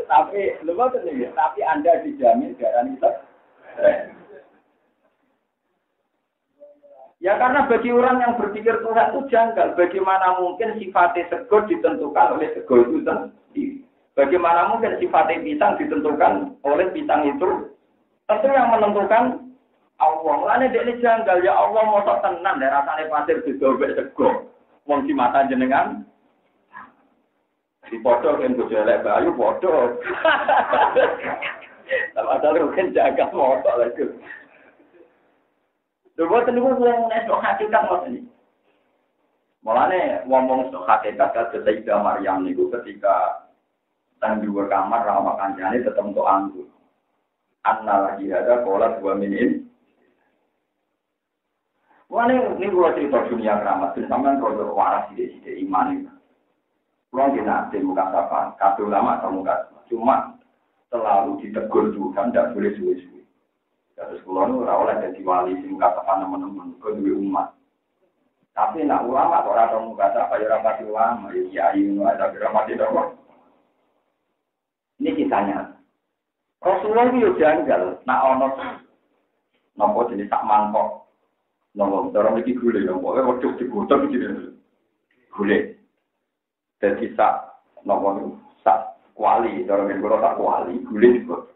Tapi lupa tuh nih, tapi Anda dijamin garansi itu. Ya karena bagi orang yang berpikir Tuhan itu janggal. Bagaimana mungkin sifatnya sego ditentukan oleh sego itu sendiri? Bagaimana mungkin sifatnya pisang ditentukan oleh pisang itu? Tentu yang menentukan Allah. Mulane dekne janggal ya Allah mosok tenan nek rasane pasir didobek sego. Wong di mata jenengan di foto kan bojo elek bayu foto. Padahal kan jaga motor lagi. Lha niku wong nek sok hakikat ngoten iki. Mulane wong sok hakikat kados Sayyidah Maryam niku ketika tang di kamar ramah kancane tetep untuk anggur. Anna lagi ada kolat 2 menit. Wah ini kalau cerita dunia keramat, sampean kalau waras di iman itu. Kalau tidak di muka sapa, kata ulama atau muka, cuma selalu ditegur Tuhan, tidak boleh suwe-suwe. Terus kalau itu oleh jadi wali, di muka sapa teman-teman, kedua umat. Tapi nak ulama kok atau muka sapa, ya rapati ulama, ya kiai, ada rapati doang. Ini kisahnya. Rasulullah itu janggal, nak ono, nopo jenis tak mangkok. Nongol, orang ini gule, pokoknya waktu dibutuh begini. Gule. Jadi sak, nongol, sak Wali, cara ngene tak wali, guling kok.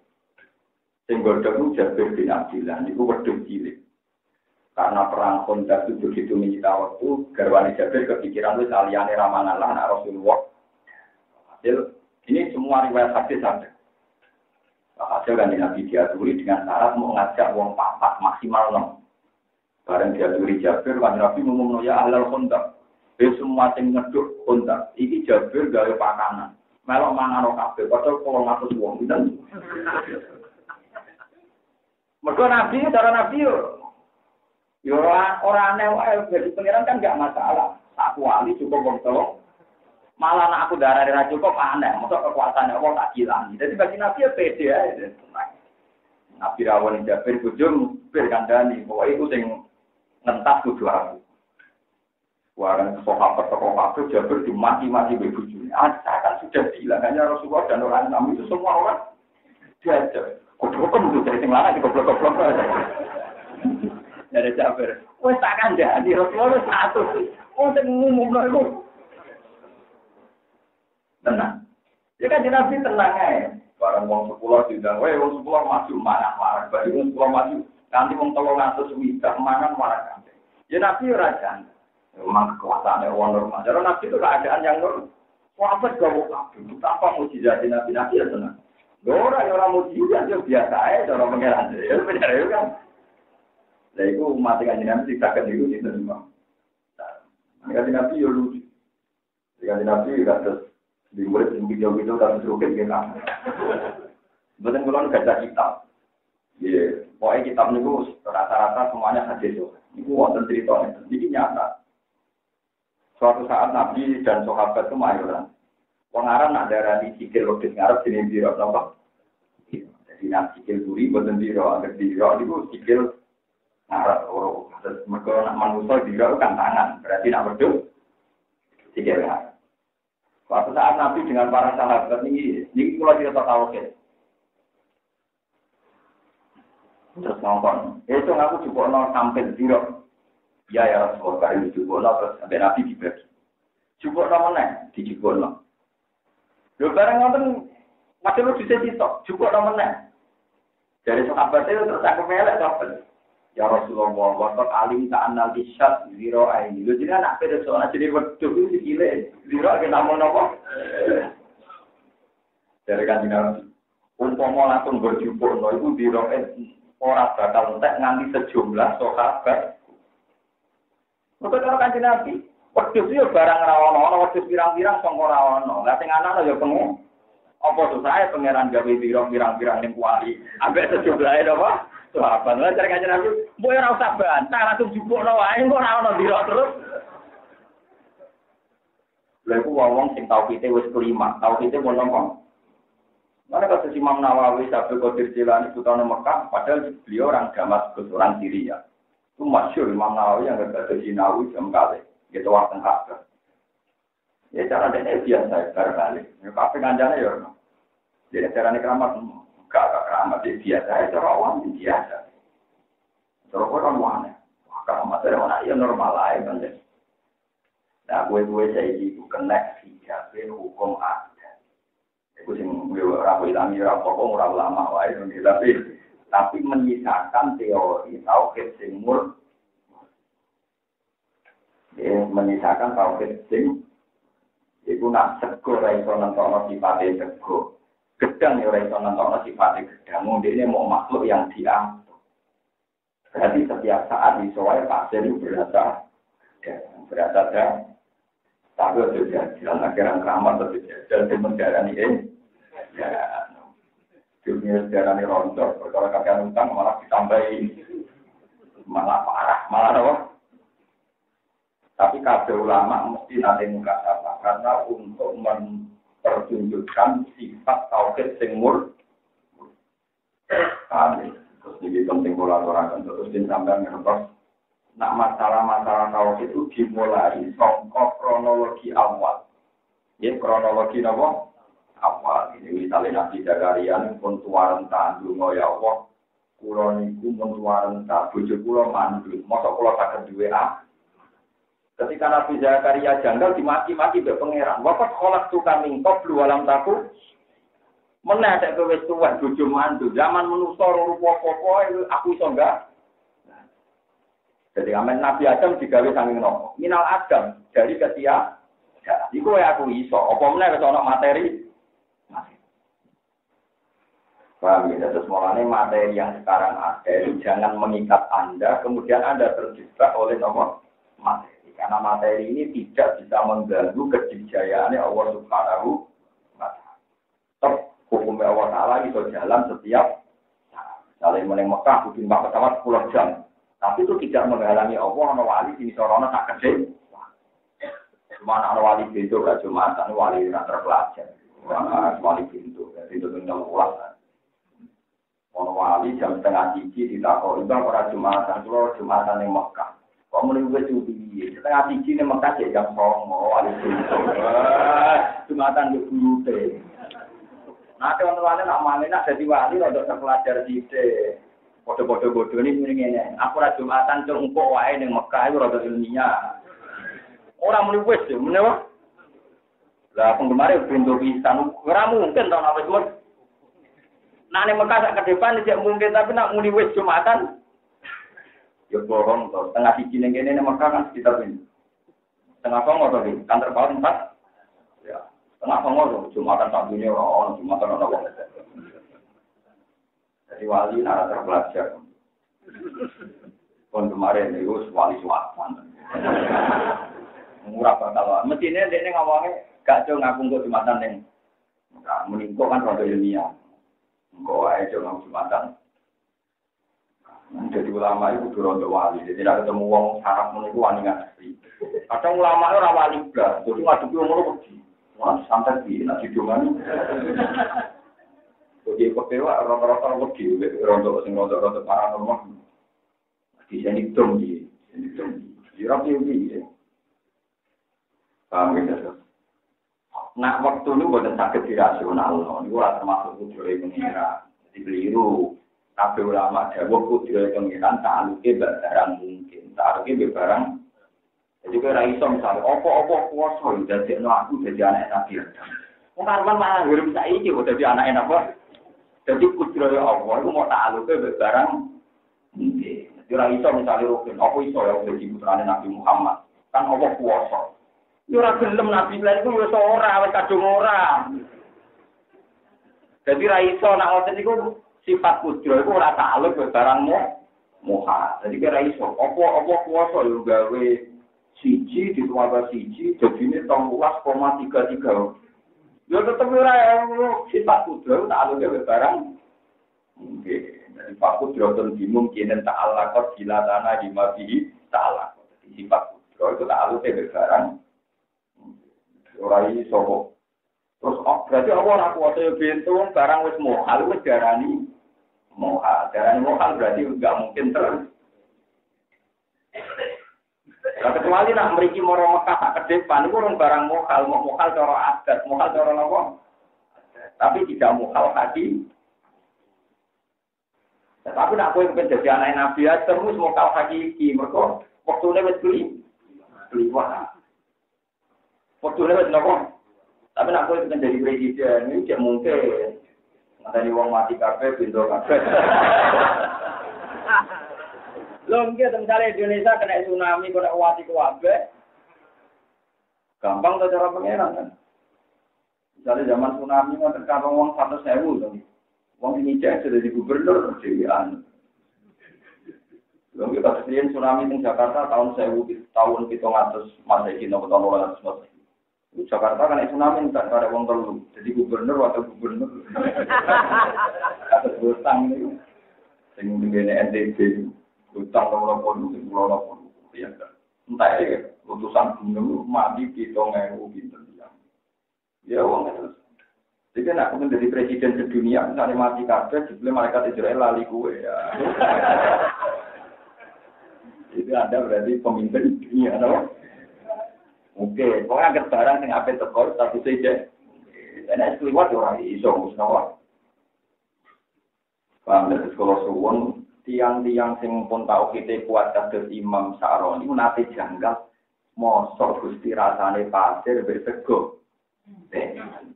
Sing godhog ku Jabir bin Abdillah niku wedhus cilik. Karena perang Khandaq itu begitu menyita waktu, garwane Jabir kepikiran wis aliyane ramangan lah anak Rasulullah. Hasil ini semua riwayat hadis ada. Hasil kan Nabi diaturi dengan syarat mau ngajak wong 4 maksimal 6. Bareng diaturi Jabir, kan Nabi ngomong ya ahlal Khandaq. Semua sing ngeduk Khandaq, iki Jabir gawe pakanan. Melok mangan kabeh, padahal 800 wong pinten. Mergo Nabi, cara Nabi yo ora aneh wae, jadi pangeran kan enggak masalah. Tak wali cukup wong tolong. Malah nek aku darah ra cukup aneh, mosok kekuasaane wong tak hilang. Jadi bagi Nabi ya pede ae. Nabi rawon Jabir bojo bir kandhani, pokoke iku sing ngentas kudu aku. Warang sahabat tokoh Jabir dimaki-maki bojone. Kan sudah bilang hanya Rasulullah dan orang Islam itu semua orang diajar. Kok dari sing lanang goblok-goblok aja. Dari Jabir. Wes tak kandhani Rasulullah satu. Oh sing ngumumno iku. Tenang. Ya kan Nabi tenang ae. Barang wong 10 diundang, wong 10 maju marah-marah. Bari wong 10 maju nanti wong 300 widah mangan marah kabeh. Ya Nabi ora jan. Memang kekuasaannya orang normal. Jadi Nabi itu keadaan yang normal. Sahabat gak mau kabur. Tanpa mujizat Nabi ya tenang. Orang mujizat ya biasa aja. Orang pengeran. Ya benar ya kan. Nah itu umat yang Nabi tidak itu diterima. Kanjeng Nabi ya lucu. Kanjeng Nabi ya terus di murid yang video-video dan serugit kita. Betul kalau baca kitab. Ya, pokoknya kitab itu rata-rata semuanya hadis. Itu wonten ceritanya. Jadi nyata. Suatu saat Nabi dan sahabat itu mayoran. Wong Arab nak darani sikil wedhus ngarep jenenge biro napa? Jadi nak sikil buri boten biro, anggere biro niku sikil ngarep ora. Terus mergo nak manusa biro kan tangan, berarti nak wedhus sikil ngarep. Suatu saat Nabi dengan para sahabat niki kula cerita tauhid. Terus ngomong, itu aku jupukno sampel biro. Ya Rasulullah kali dijupukno terus sampai Nabi dibagi. Jupukno meneh, dijupukno. Lho bareng ngoten masih lu bisa ditok, jupukno meneh. Dari sahabat itu terus aku melek kabeh. Ya Rasulullah, waqat alim ta'annal isyad zero aini. Lho jenengan nak pede soal jadi wedhus iki sikile. Zero ki namung napa? Dari Kanjeng Nabi. Umpama langsung berjupukno iku zero ora bakal entek nganti sejumlah sahabat. Mereka cara Kanjeng Nabi, wedhus yo barang ra ono, wedhus pirang-pirang sangka ra ono. Lah sing ana yo pengen. Apa susah pangeran gawe pirang-pirang ning kuali. Ambek sejumlahe napa? Sahabat. Lah cara Kanjeng Nabi, mbok ora usah bantah, langsung jupukno wae kok ora ono dira terus. Lha iku wong sing tauhide wis kelima, tauhide mun napa? Mana kata Imam Nawawi sampai Qadir Jilani Sultan Mekah, padahal beliau orang Damaskus, orang Syria. Itu masyhur Imam Nawawi yang berkata Sinawi jam kali, gitu waktu kakek. Ya cara dia biasa berbalik. Ya kafe kanjane ya. Jadi cara ini keramat enggak keramat dia biasa, cara awam biasa. Cara orang mana? Keramat dari mana? Ya normal aja kan. Nah gue saya itu kena hijab hukum ada. Itu sing gue rapi lami rapoko ora ulama wae tapi menyisakan teori tauhid sing murni. Dia menyisakan tauhid sing iku nak sego ra iso nentokno sifate sego. Gedang ya ora iso nentokno sifate gedang. Ndekne mau makhluk yang diatur. Berarti setiap saat iso wae pasir berasa dah. Tapi sudah jalan akhirnya keramat atau jalan menjalani ini. Ya, dunia sejarah ini rontok. Kalau kakek utang malah ditambahi, malah parah, malah apa? Tapi kabeh ulama mesti nanti muka apa? Karena untuk mempertunjukkan sifat tauhid sing murni. Terus ini penting kolaborasi terus disampaikan ngertos. Nah masalah-masalah tauhid itu dimulai saka kronologi awal. Ya kronologi apa? Awal ini misalnya Nabi Zakaria pun tuaran tandung ya Allah. Kulo niku pun tuaran tak bojo kulo mandul. Mosok kulo saged duwe a. Ketika Nabi Zakaria janggal dimaki-maki mbek pangeran. Waqat khalaqtu kaming qablu walam taku Meneh nek kowe wis tuwek bojo mantu, zaman manusa rupa-rupa aku iso enggak. Jadi amen Nabi Adam digawe saking nopo? Minal Adam dari ketia. Ya, iku aku iso. Apa meneh wis ana materi? Paham ya, terus mulanya materi yang sekarang ada itu jangan mengikat Anda, kemudian Anda terjebak oleh nomor materi. Karena materi ini tidak bisa mengganggu kejijayaannya Allah Subhanahu wa Ta'ala. Hukumnya Allah Ta'ala itu jalan setiap saat. Misalnya mulai Mekah, bikin pesawat 10 jam. Tapi itu tidak menghalangi Allah, ada wali di Sorona tak kecil. Cuma ada wali pintu, gak cuma ada wali yang terpelajar. Wali pintu, itu tinggal ulang. Ono wali jam 2:30 ditakoni bang ora Jumatan, kula Jumatan ning Mekah. Kok muni wis piye? 2:30 ning Mekah jek jam 09.00 wali. Jumatan yo gurute. Nah, ono wali nak mane nak dadi wali rada terpelajar sithik. Padha-padha bodhone muni ngene. Aku ora Jumatan cuk engko wae ning Mekah iku rada ilmiah. Ora muni wis yo, mene wae. Lah penggemar pintu pisan ora mungkin to nek wis nah, ini Mekah sak kedepan tidak mungkin, tapi nak muni wis Jumatan. Ya bohong to. Tengah siji ning kene Mekah kan sekitar ini. Tengah songo to iki, kantor paut 4. Ya, tengah songo to Jumatan sak dunia ora ono, Jumatan ora ono. Jadi wali nara terpelajar. Kon kemarin itu wali suatan. Murah bakal. Mestine dekne ngomongnya gak ngaku kok Jumatan ning Mekah. Meningko kan rada ilmiah. Engkau aja orang Jumatan. Jadi ulama itu berontok wali. Jadi tidak ketemu orang sarap menunggu wani ngasih. Kadang ulama itu orang wali belas. Jadi ngadepi umur pergi. Wah santai di nasi dongan. Jadi kepewa rata-rata pergi. Rontok sing rontok paranormal. Di sini dong di. Di rapi ubi. Paham gitu. Nah, waktu itu bukan sakit dirasional, itu termasuk kudroy pengira. Jadi keliru. Kabeh ulama jawab kudroy pengiran ta'aluknya barang mungkin. Ta'aluknya barang. Jadi kira iso misalnya, opo-opo kuasa, jadi aku jadi anak Nabi Adam. Mungkin malah hidup saya ini, jadi anak apa? Jadi kudroy Allah, itu mau ta'aluknya barang mungkin. Kira iso misalnya rukin, opo iso ya jadi putrane Nabi Muhammad. Kan opo kuasa. Yo ora gelem Nabi lan iku wis ora wis kadung ora. Dadi ra iso nek ngoten niku sifat kudro iku ora takluk barangmu moha. Dadi ra iso apa kuwasa yo gawe siji ditambah siji dadine 13,33. Yo tetep ora sifat kudro takluk gawe barang. Nggih, dadi Pak Kudro ten dimungkinen ta'ala kok dilatana di mabihi ta'ala. Sifat kudro itu takluk gawe barang. Ora iso. Terus berarti apa ora kuwasa bentu barang wis mohal wis darani mohal. Darani mohal berarti enggak mungkin terus. Lah kecuali nak mriki moro Mekah sak kedepan iku barang mohal, mohal cara adat, mohal cara napa? Tapi tidak mohal hati. Tapi nak kowe pengen dadi anak Nabi terus mohal hakiki mergo wektune wis beli wah. Waktu lewat nopo, tapi nak boleh menjadi presiden ini tidak mungkin. Nanti uang mati kafe, pintu kafe. Belum kita misalnya Indonesia kena tsunami, kena wati kafe, gampang tuh cara pengeran kan. Misalnya zaman tsunami mau terkadang uang 100.000, uang ini cek sudah di gubernur Dewan. Belum kita sekian tsunami di Jakarta tahun 700 Masehi, tahun 800 Masehi. Jakarta kan tsunami tak ada wong telu. Jadi gubernur atau gubernur. Atas utang itu. Sing ngene NTB utang loro-loro sing loro-loro. Ya kan. Entah ya utusan gunung mati 7.000 pinten ya. Ya wong itu. Jadi nak menjadi presiden sedunia misalnya mati kabeh jebule malaikat Israel lali kuwe ya. Itu Anda berarti pemimpin dunia, no? Oke, pokoknya angkat barang yang apa tekor, tapi saja. Dan es keluar orang iso, musnawar. Paham dari sekolah suwon, tiang-tiang sing pun tahu kita kuat kados Imam Sa'roni, nate janggal, mosok gusti rasane pasir bersego.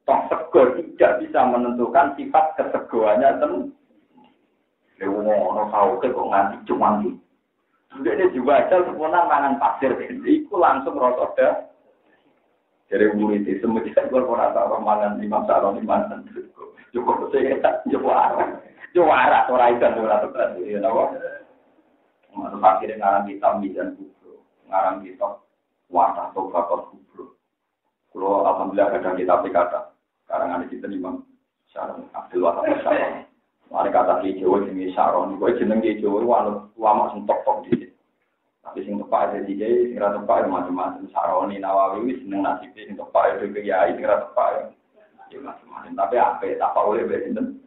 Toh sego tidak bisa menentukan sifat kesegoannya tem. Ono tauhid kok nganti cuman iki. Dene diwajal semono mangan pasir iku langsung rasa dah. Dari murid itu semenjak ora tau mangan Imam Saroni mangan cukup saya juara ora iso ora tenan ya napa. Masuk akhirnya ngarang kitab Mizan Kubro, ngarang kitab Wata Tobatot Kubro. Kalau alhamdulillah kadang kita kata, karangan di situ Imam Syaroni Abdul Wahab Syaroni. Mari kata di Jawa jenis Syaroni, gue jeneng di Jawa lama sing tok di sini. Tapi sing tepak ada di Jawa, sing rata tepak macam-macam Syaroni Nawawi, sing nasib sing tepak ada Kiai, sing rata tepak ya macam-macam. Tapi apa tak oleh besinten.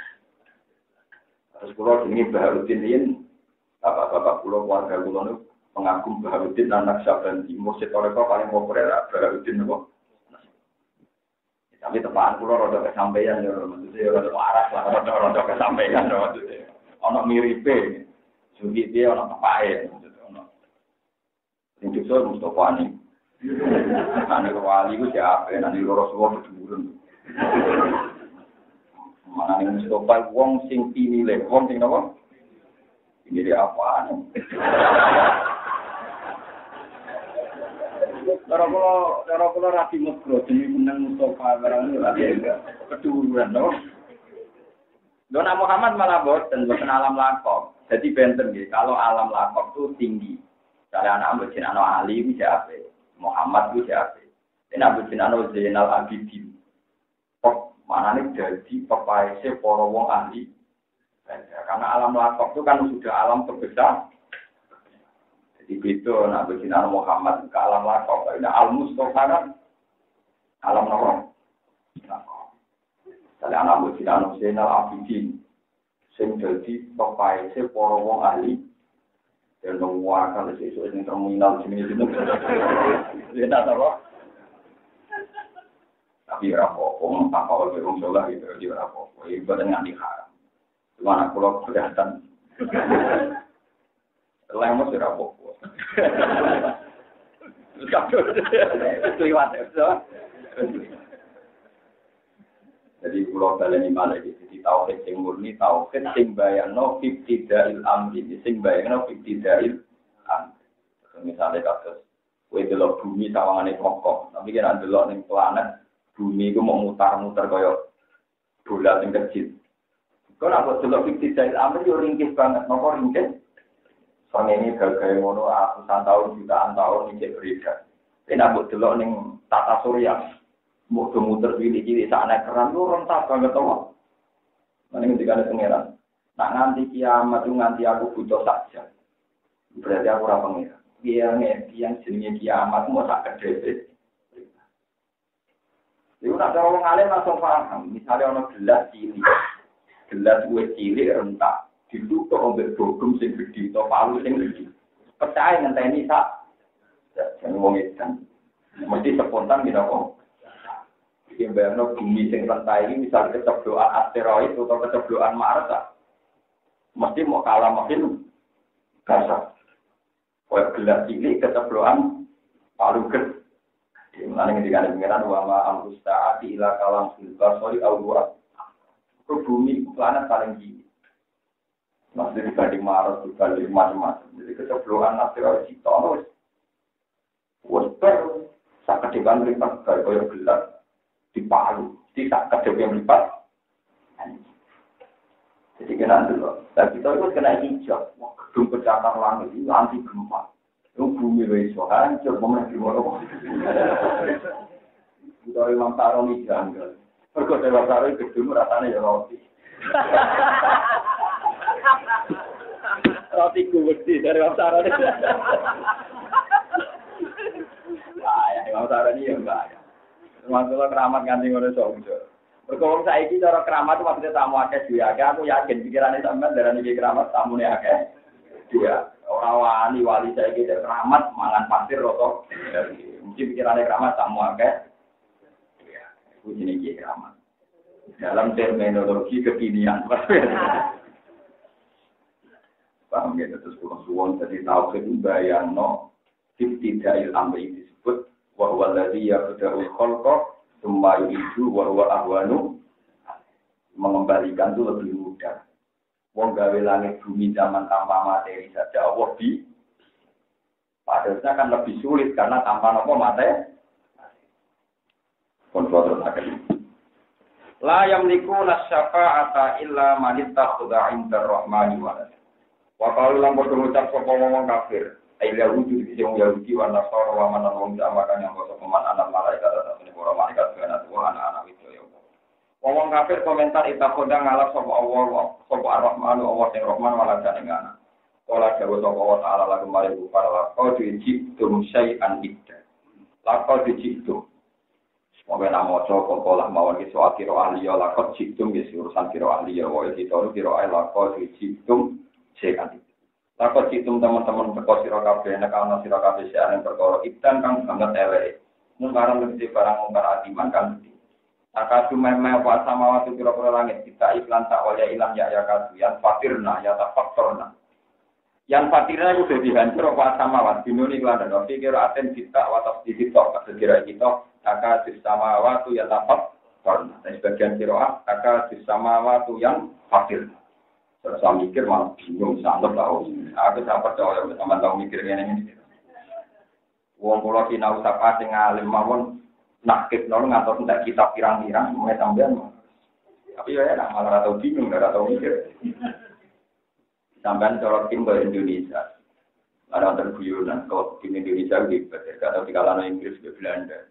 Terus kalau jenenge Baharudin ini, bapak-bapak pulau keluarga pulau itu pengagum Baharudin anak Syabandi. Mursyid Toreko paling populer Baharudin itu. Tapi tepaan pulau roda kesampaian ya, maksudnya roda waras lah, roda kesampaian maksudnya. Ono miripe, sugi dia ono tepae, maksudnya ono. Ini juga Mustafa nih. Nanti wali itu siapa? Nanti Rasulullah berjurun. Mana nih Mustafa wong sing pinile, wong sing apa? Ini apaan? Cara kula rapi mesra jenenge meneng Mustafa barang lagi keduruan lho. Dona Muhammad malah boten alam lakop. Jadi benten nggih, kalau alam lakop itu tinggi. Kalau anak Abu Jinano Ali itu siapa? Muhammad itu siapa? Dan Abu Jinano Zainal Abidin. Kok mana nih jadi pepaese para wong ahli? Karena alam lakop itu kan sudah alam terbesar. Jadi itu Nabi Sinar Muhammad ke alam lakop. Ada al-Mustafa kan alam lakop. Jadi Nabi Sinar Zainal Abidin. Sing jadi pepaese para wong ahli. Dan menguatkan sesuatu yang terminal sini-sini. Dia tak tahu. Tapi rapopo, tak tahu berung solah gitu. Dia rapopo. Ibadah dengan diharam. Cuma aku lo kelihatan. Lemos tidak apa-apa. Keliwat ya. Jadi pulau baleni malah gitu. Jadi tauhid sing murni, tauhid sing bayangno ibtidail amri, sing bayangno ibtidail amri. Misalnya kasus, kowe delok bumi sawangane kokoh, tapi kira delok ning planet bumi iku mau mutar-mutar kaya bola sing kecil. Kau nak delok ibtidail amri yo ringkih banget, napa ringkih? Soalnya ini gagal ngono ratusan tahun, jutaan tahun ini berbeda. Ini nak delok ning tata surya. Muter-muter pilih-pilih sana keran lu rentak banget tau. Mending ketika ada pengeran. Nak nganti kiamat itu nganti aku butuh saja. Berarti aku ora pengeran. Yang jenenge kiamat mau sak kedhe. Iku nak cara wong alim langsung paham. Misalnya ana gelas cilik. Gelas wis cilik rentak. Ditutup ambek bogem sing gedhe to palu sing gedhe. Percaya ngenteni sak. Jangan wong edan. Mesti spontan gitu kok. Yang bayangno bumi sing rentai ini misalnya kecebloan asteroid atau kecebloan Mars, mesti mau kalah makin kasar. Kalau gelas cilik kecebloan palu gede. Di mana yang dikatakan pengiran wama amrustaati ila kalam silbar sorry awuat. Ke bumi planet paling tinggi. Masih dibanding Mars dibanding macam-macam. Jadi kecebloan asteroid itu harus wajar sangat dibandingkan dari gelas. Di Palu, tidak kedua yang lipat. Jadi kena dulu. Dan kita itu kena hijau. Gedung pecatar langit itu anti gempa. Itu bumi besok hancur. Pemerintah gimana? Kita Imam Saroni janggal. Pergoda Imam Saroni gedung rasanya ya roti. Roti gede dari Imam Saroni. Ya, Imam Saroni ya enggak. Masalah keramat ganti ngono sojo. Berkong saiki cara keramat itu maksudnya tamu akeh duwe akeh. Aku yakin pikirane sampean darani iki keramat tamune akeh. Dia ora wali saiki keramat mangan pasir rata. Mesti pikirane keramat tamu akeh. Ya, iku jenenge keramat. Dalam terminologi kekinian. Paham ya terus suwon dadi tauhid bayangno ibtidail amri disebut wa huwa alladzi yabda'ul khalqa Semua itu wa ahwanu mengembalikan itu lebih mudah. Wong gawe langit bumi zaman tanpa materi saja Allah padahal kan lebih sulit karena tanpa apa materi. Kontrol terus. La yamliku nasyafa'ata illa man ittakhadha 'inda ar-rahmani walad. Wa qalu lam berducap sapa wong kafir. Aila wujud di wong Yahudi wa Nasara wa man wong jamakan yang basa peman anak malaikat atau para malaikat kana Tuhan anak itu ya. Wong kafir komentar ittakhadha ngalap sapa Allah sapa ar-rahmanu Allah sing rahman walad ing anak. Kala jawa sapa wa ta'ala lagu mari para laqad jitum syai'an idda. Laqad jitum Mungkin nama cokok pola mawon ki soal kiro ahli ya lakot jitum ki urusan kiro ahli ya wae kita kiro ahli lakot jitum sekan. Lakot jitum teman-teman teko sira kabeh nek ana sira kabeh sing perkara ikan kang banget elek. Mungkaran mesti barang mungkar adiman kan. Akadu meme wa samawati kira-kira langit kita iklan tak waya ilang ya kadu yang fakirna ya tafaktorna. Yang fakirna itu sudah dihancur apa samawat dinuni iklan dan kira aten kita watas di kita kira kita Aka disama waktu yang dapat karena sebagian kiroah aka disama waktu yang fakir. Terus saya mikir malah bingung sangat tahu. Aku tak percaya sama tahu mikir ini. Wong pulau sinau sapa sing alim mawon nakib nol ngatur ndak kitab pirang-pirang mulai sampean. Tapi ya malah tahu bingung ora tahu mikir. Sampean colok tim ke Indonesia. Ada terguyuran kalau tim Indonesia gitu, kalau di kalangan Inggris ke Belanda.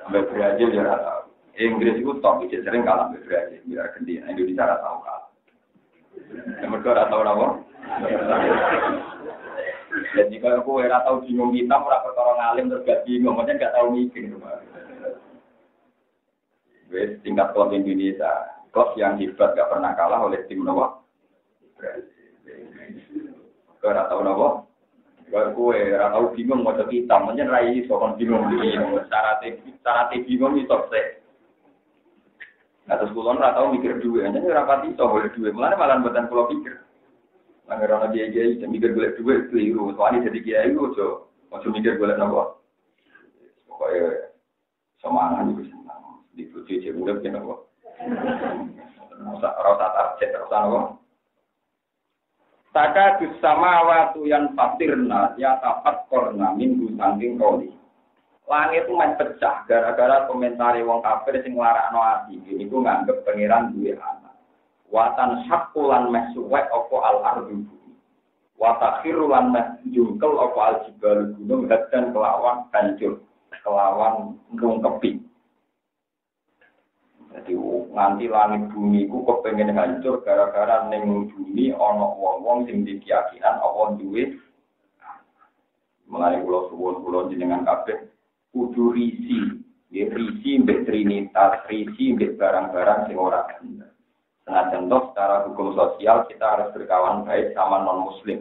Sampai Brazil ya rata. Inggris itu top, bisa sering kalah sampai Brazil. Biar Argentina, Indonesia rata kalah. Yang mereka rata apa? Dan jika aku rata bingung kita, merasa orang alim terus gak bingung, maksudnya gak tahu mikir. Wes tingkat klub Indonesia, klub yang hebat gak pernah kalah oleh tim Nawa. Kau rata Nawa? Kalau tahu bingung mau jadi hitam, macam rai soal bingung bingung. Cara bingung itu sih. Atas kulon tahu mikir dua, jadi rapati soal boleh dua. Malah buatan pulau pikir. Anggaran dia mikir boleh dua keliru. Soalnya jadi kiai itu macam mikir boleh nopo. Pokoknya semangat juga senang. Di cuci udah begini nopo. Rasa target rasa nopo. Taka bersama waktu yang fatirna ya tapat korna minggu saking koli. Langit itu main pecah gara-gara komentari wong kafir sing larakno ati. Ini ku nganggep pangeran duwe anak. Watan syakulan mesuwek opo al ardu. Watakhirulan jungkel opo al jibal gunung dan kelawan hancur, kelawan rungkepi. Jadi nanti langit bumi ku kepengen hancur gara-gara ning bumi ana wong-wong sing dikeyakinan apa duwe. Mulane kula jenengan kabeh kudu risi, risi mbek trinitas, risi mbek barang-barang sing ora bener. Senajan toh secara hukum sosial kita harus berkawan baik sama non muslim.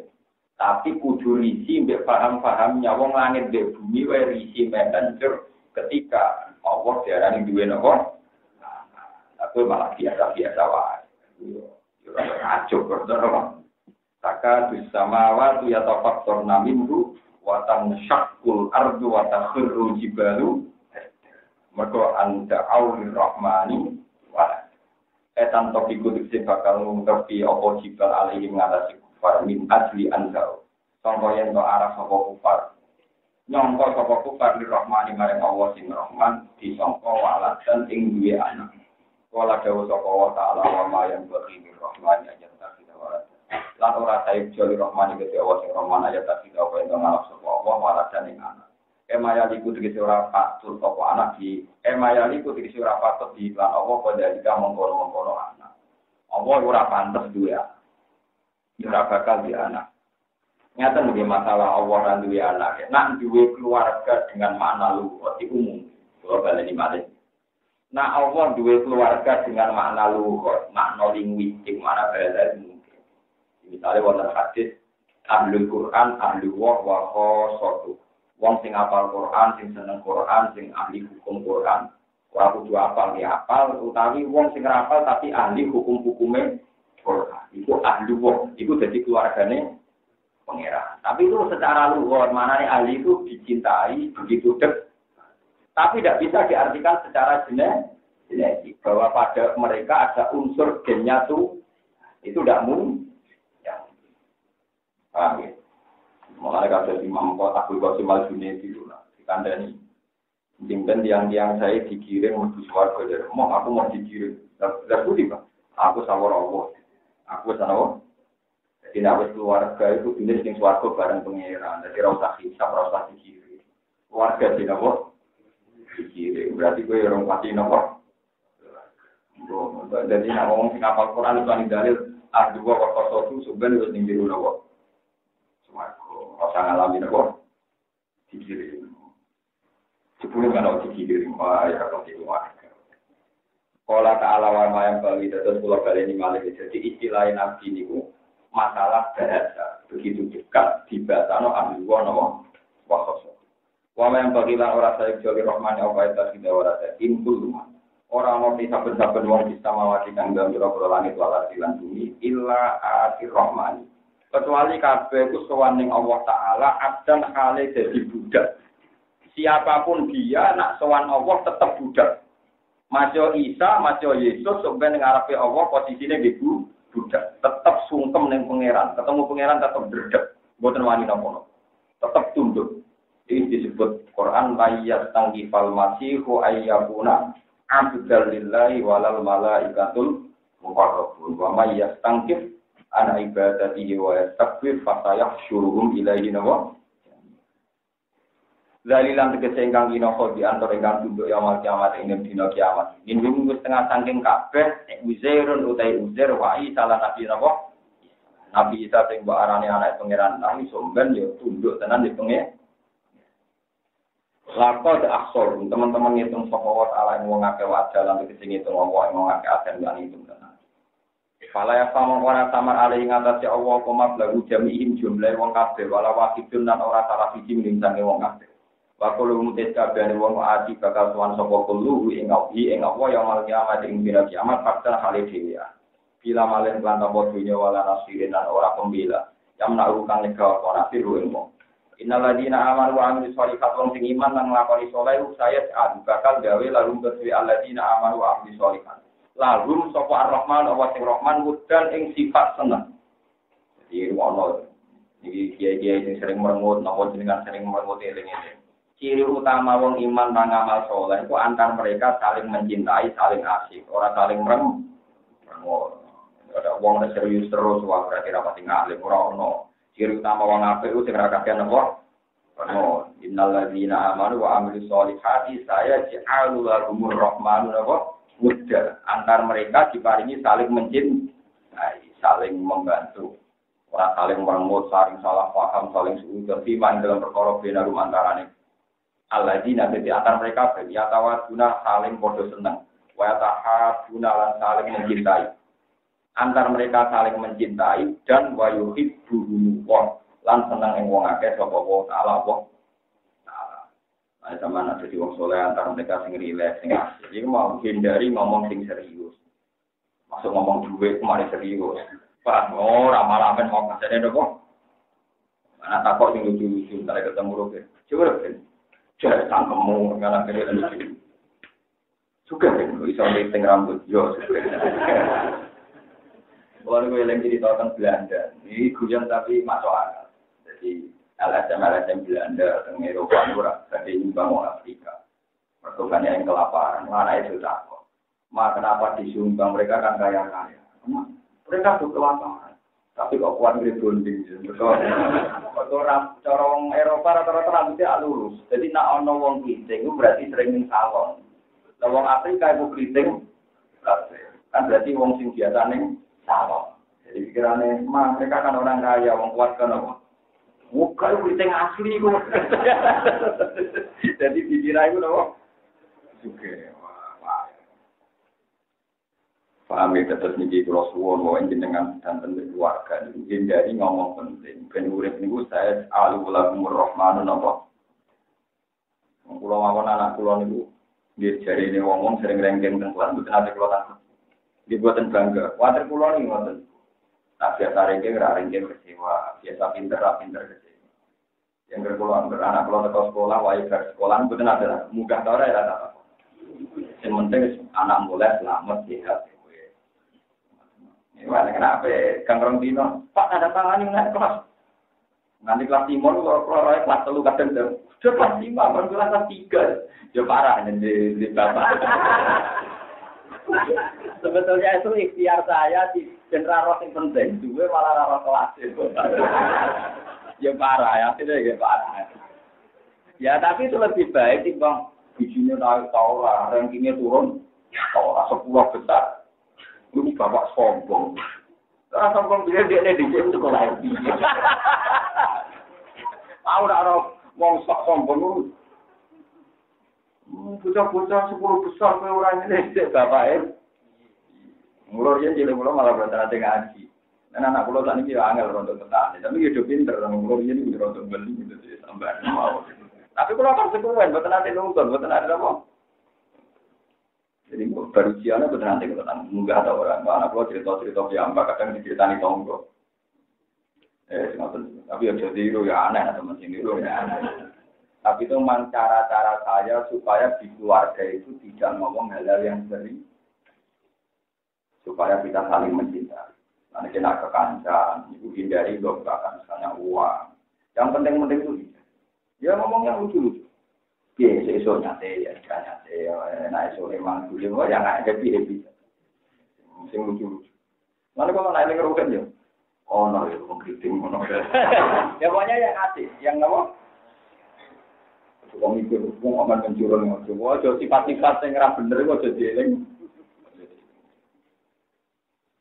Tapi kudu risi mbek paham-pahamnya wong langit mbek bumi wae risi mbek hancur ketika Allah diarani duwe napa? Aku malah biasa-biasa wae. Yo acuh berdoa. Taka bersama waktu ya tafaktor naminhu wa tansyaqul ardu wa takhirru jibalu. Mergo anda aulir rahmani wa etan topiku dikse bakal ngungkapi apa jibal alaihi ngatasi kufar min asli anzal. Sangka yen to arah sapa kufar. Nyangka sapa kufar li rahmani marang Allah sing rahman disangka walad dan ing duwe anak. Kala dawu sapa wa ta'ala wa ma yang bagi rahman aja tak kita warat. Lan ora sae joli rahman iki Allah sing rahman aja tak kita apa ento ngalap sapa Allah warat dan ing anak. Emayaliku tegese ora patut sapa anak di emayaliku tegese ora patut di lan Allah padha mengkono-mengkono anak. Allah ora pantes duwe anak. Ora bakal duwe anak. Nyata nih masalah Allah dan duwe anak. Nak duwe keluarga dengan makna luhur iku mungkin. Kalau baleni malih. Nah Allah duwe keluarga dengan makna luhur, makna linguistik, makna bahasa mungkin. Misalnya wonten hadis ahlul Quran, ahlul wa khosotu. Wong sing hafal Quran, sing seneng Quran, sing ahli hukum Quran, ora kudu hafal ya hafal, utawi wong sing hafal tapi ahli hukum-hukume Quran. Iku ahli wong, iku dadi keluargane pangeran. Tapi itu secara luhur, manane ahli itu dicintai begitu dekat. Tapi tidak bisa diartikan secara genetik bahwa pada mereka ada unsur gennya tuh itu tidak mungkin. Ya. Paham ya? Mulai kalau Imam Abdul Qasim Al-Junaidi itu lah, dikandani. Jimpen tiang-tiang saya dikirim menuju suarga dari aku mau dikirim. Terus Pak, aku sawar Allah, aku sana. Jadi nak keluarga itu jenis yang suarga bareng pengeran. Jadi rasa hisap, rasa dikirim. Keluarga di nama dikirim. Berarti gue orang pasti nama. Jadi nak ngomong sing hafal Quran itu ane dalil dua waktu itu sebenarnya wis ning jero napa. Suwarga, rasa ngalami napa. Dikirim. Sepuluh kan dikirim, ya kalau dikirim. Kala ta'ala wa mayang bali terus kula baleni malih. Jadi istilah nabi niku masalah bahasa begitu dekat dibasano ahli wa khusus. Wa mayang bali lan ora sae joli rahman apa eta sing ora sae impul ora ono saben-saben wong bisa mawati kang dalem pira langit wala lan bumi illa atir rahman. Kecuali kabeh ku sowan ning Allah taala abdan hale dadi budak. Siapapun dia nak sowan Allah tetap budak. Masya Isa, Masya Yesus, sebenarnya ngarepe Allah posisinya gitu, budak. Tetap sungkem dengan pangeran. Ketemu pangeran tetap berdek. Bukan wani nopo. Tetap tunduk. Ini disebut Quran layat tangkifal masihu ayyakuna abdal lillahi walal malaikatul muqarrabun. Wa may yastangkif an ibadatihi wa yastakbir fasayahsyuruhum ilaihi nawa. Dalilan tegese ingkang kinoko di antara ingkang tunduk yaumul kiamat ing dina kiamat. Ing minggu setengah saking kabeh Uzairun utai Uzair wa Isa lan Nabi napa? Nabi Isa sing mbok arane anak pangeran nang somben ya tunduk tenan di pengen. Laqad ahsor teman-teman ngitung sapa wa taala wong akeh wajah lan tegese ngitung wong akeh aten lan ngitung tenan. Fala ya sama ora samar ali ing atase Allah koma lagu jami'in jumlah wong kabeh wala wahidun lan ora salah siji mlintange wong kabeh. Wakulu mutis kabehane wong ati bakal sowan sapa kulo ing Allah yang mal kiamat ing dina kiamat fakta hale dhewe. Bila malen lan tambah dunya wala nasirin lan ora pembela. Yang menaruhkan negara ora siru ilmu. Innal ladina amanu wa amilus sholihat wong sing iman lan nglakoni saleh saya bakal gawe lalu kedue alladzina amanu wa amilus sholihat. Lalu sapa ar-Rahman wa sing Rahman mudan ing sifat seneng. Jadi ono iki kiai-kiai sing sering merengut napa jenengan sering merengut eling-eling. Ciri utama wong iman dan amal soleh itu antar mereka saling mencintai, saling asik, orang saling merem. Ada wong serius terus, wah berarti rapat tinggal, orang no. Ciri utama wong apik itu segera kakean apa? No, innalladzina amanu wa amilus sholihati saya ja'alu lahumur rahmanu apa? Muda. Antar mereka diparingi saling mencintai, saling membantu. Orang saling meremut, saling salah paham, saling suudon, iman dalam perkara benarum antarane. Alladzina di antara mereka yatawaduna saling podo seneng wa yatahaduna lan saling mencintai. Antar mereka saling mencintai dan wa yuhibbuhum lan seneng ing wong akeh sapa wa taala wa taala. Nah, zaman ada di wong saleh antar mereka sing rileks sing asik. Iki mau hindari ngomong sing serius. Masuk ngomong duwe kemari serius. Pak, ora malah men mau kasene napa? Ana takok sing lucu-lucu kare ketemu roke. Coba ben jadi tangkemu ngalah kene lucu. Suka kan iso meeting rambut yo suka. Kalau gue yang jadi tentang Belanda, ini guyon tapi masuk akal. Jadi LSM Belanda, tentang Eropa, murah, jadi nyumbang orang Afrika. Pertukannya yang kelaparan, mana itu takut. Kenapa disumbang mereka kan kaya-kaya? Mereka tuh kelaparan. Tapi kok kuat gede bonding. Kalau orang Eropa rata-rata rambutnya lurus. Jadi nak ono wong keriting itu berarti sering ning salon. Lah wong Afrika itu keriting kan berarti wong sing biasa ning salon. Jadi pikirannya, mereka kan orang kaya, wong kuat kan apa? Muka itu keriting asli itu. Jadi pikiran itu apa? Juga. Paham ya, terus niki kalau suwon bahwa jenengan dan tentu keluarga ini dari ngomong penting. Penurut niku saya alulahumur rahmanun apa. Kulo mawon anak kulo niku dia jari ini ngomong sering rengking teng kelas mboten ate kulo takut. Dibuaten bangga. Water kulo niku ngoten. Tak biasa rengking ra rengking kecewa, biasa pinter kecewa. Yang berpulang anak kalau ke sekolah, wajib ke sekolah, betul ada mudah tau ya rata. Yang penting anak mulai selamat sehat. Gimana kenapa? Kang Rondino, Pak ada tangan yang naik kelas. Nanti kelas 5 kalau kelas 3 kadang sudah kelas 5, baru kelas 3. Ya parah di bapak. Sebetulnya itu ikhtiar saya di general roh yang penting, juga malah roh kelas. Ya parah ya, tidak ya parah. Ya tapi itu lebih baik timbang bijinya naik tahu rankingnya turun, tahu 10 besar. Ini bapak sombong. Karena sombong dia di sini sekolah LP. Tahu tak roh, wong sombong lu. Bocah-bocah 10 besar ke orang ini bapak Mulur ya jadi mulur malah berarti ngaji. Dan anak pulau tadi dia angel rontok petani, tapi hidup pinter. Mulur ini rontok beli gitu sih sampai mau. Tapi kalau akan sekuen, betul nanti nonton, betul nanti apa? Jadi baru siapa betul nanti kita munggah atau orang anak pulau cerita-cerita biamba kadang diceritani tonggo. Tapi ya jadi itu ya aneh teman sini itu ya aneh. Tapi itu memang cara-cara saya supaya di keluarga itu tidak ngomong hal-hal yang sering. Supaya kita saling mencintai. Nanti kena kekancan, itu hindari dobrakan misalnya uang. Yang penting-penting itu dia ngomong yang lucu-lucu. Ya, esok nyate, ya nyate, nah esok emang dulu, ya nggak happy. Yang lucu-lucu. Nanti kalau naik ngerukan ya, oh no, itu mengkriting, no. Ya pokoknya yang asik, yang apa? Coba mikir, mau aman mencurang, coba aja sifat-sifat yang ngerah bener, aja dieling.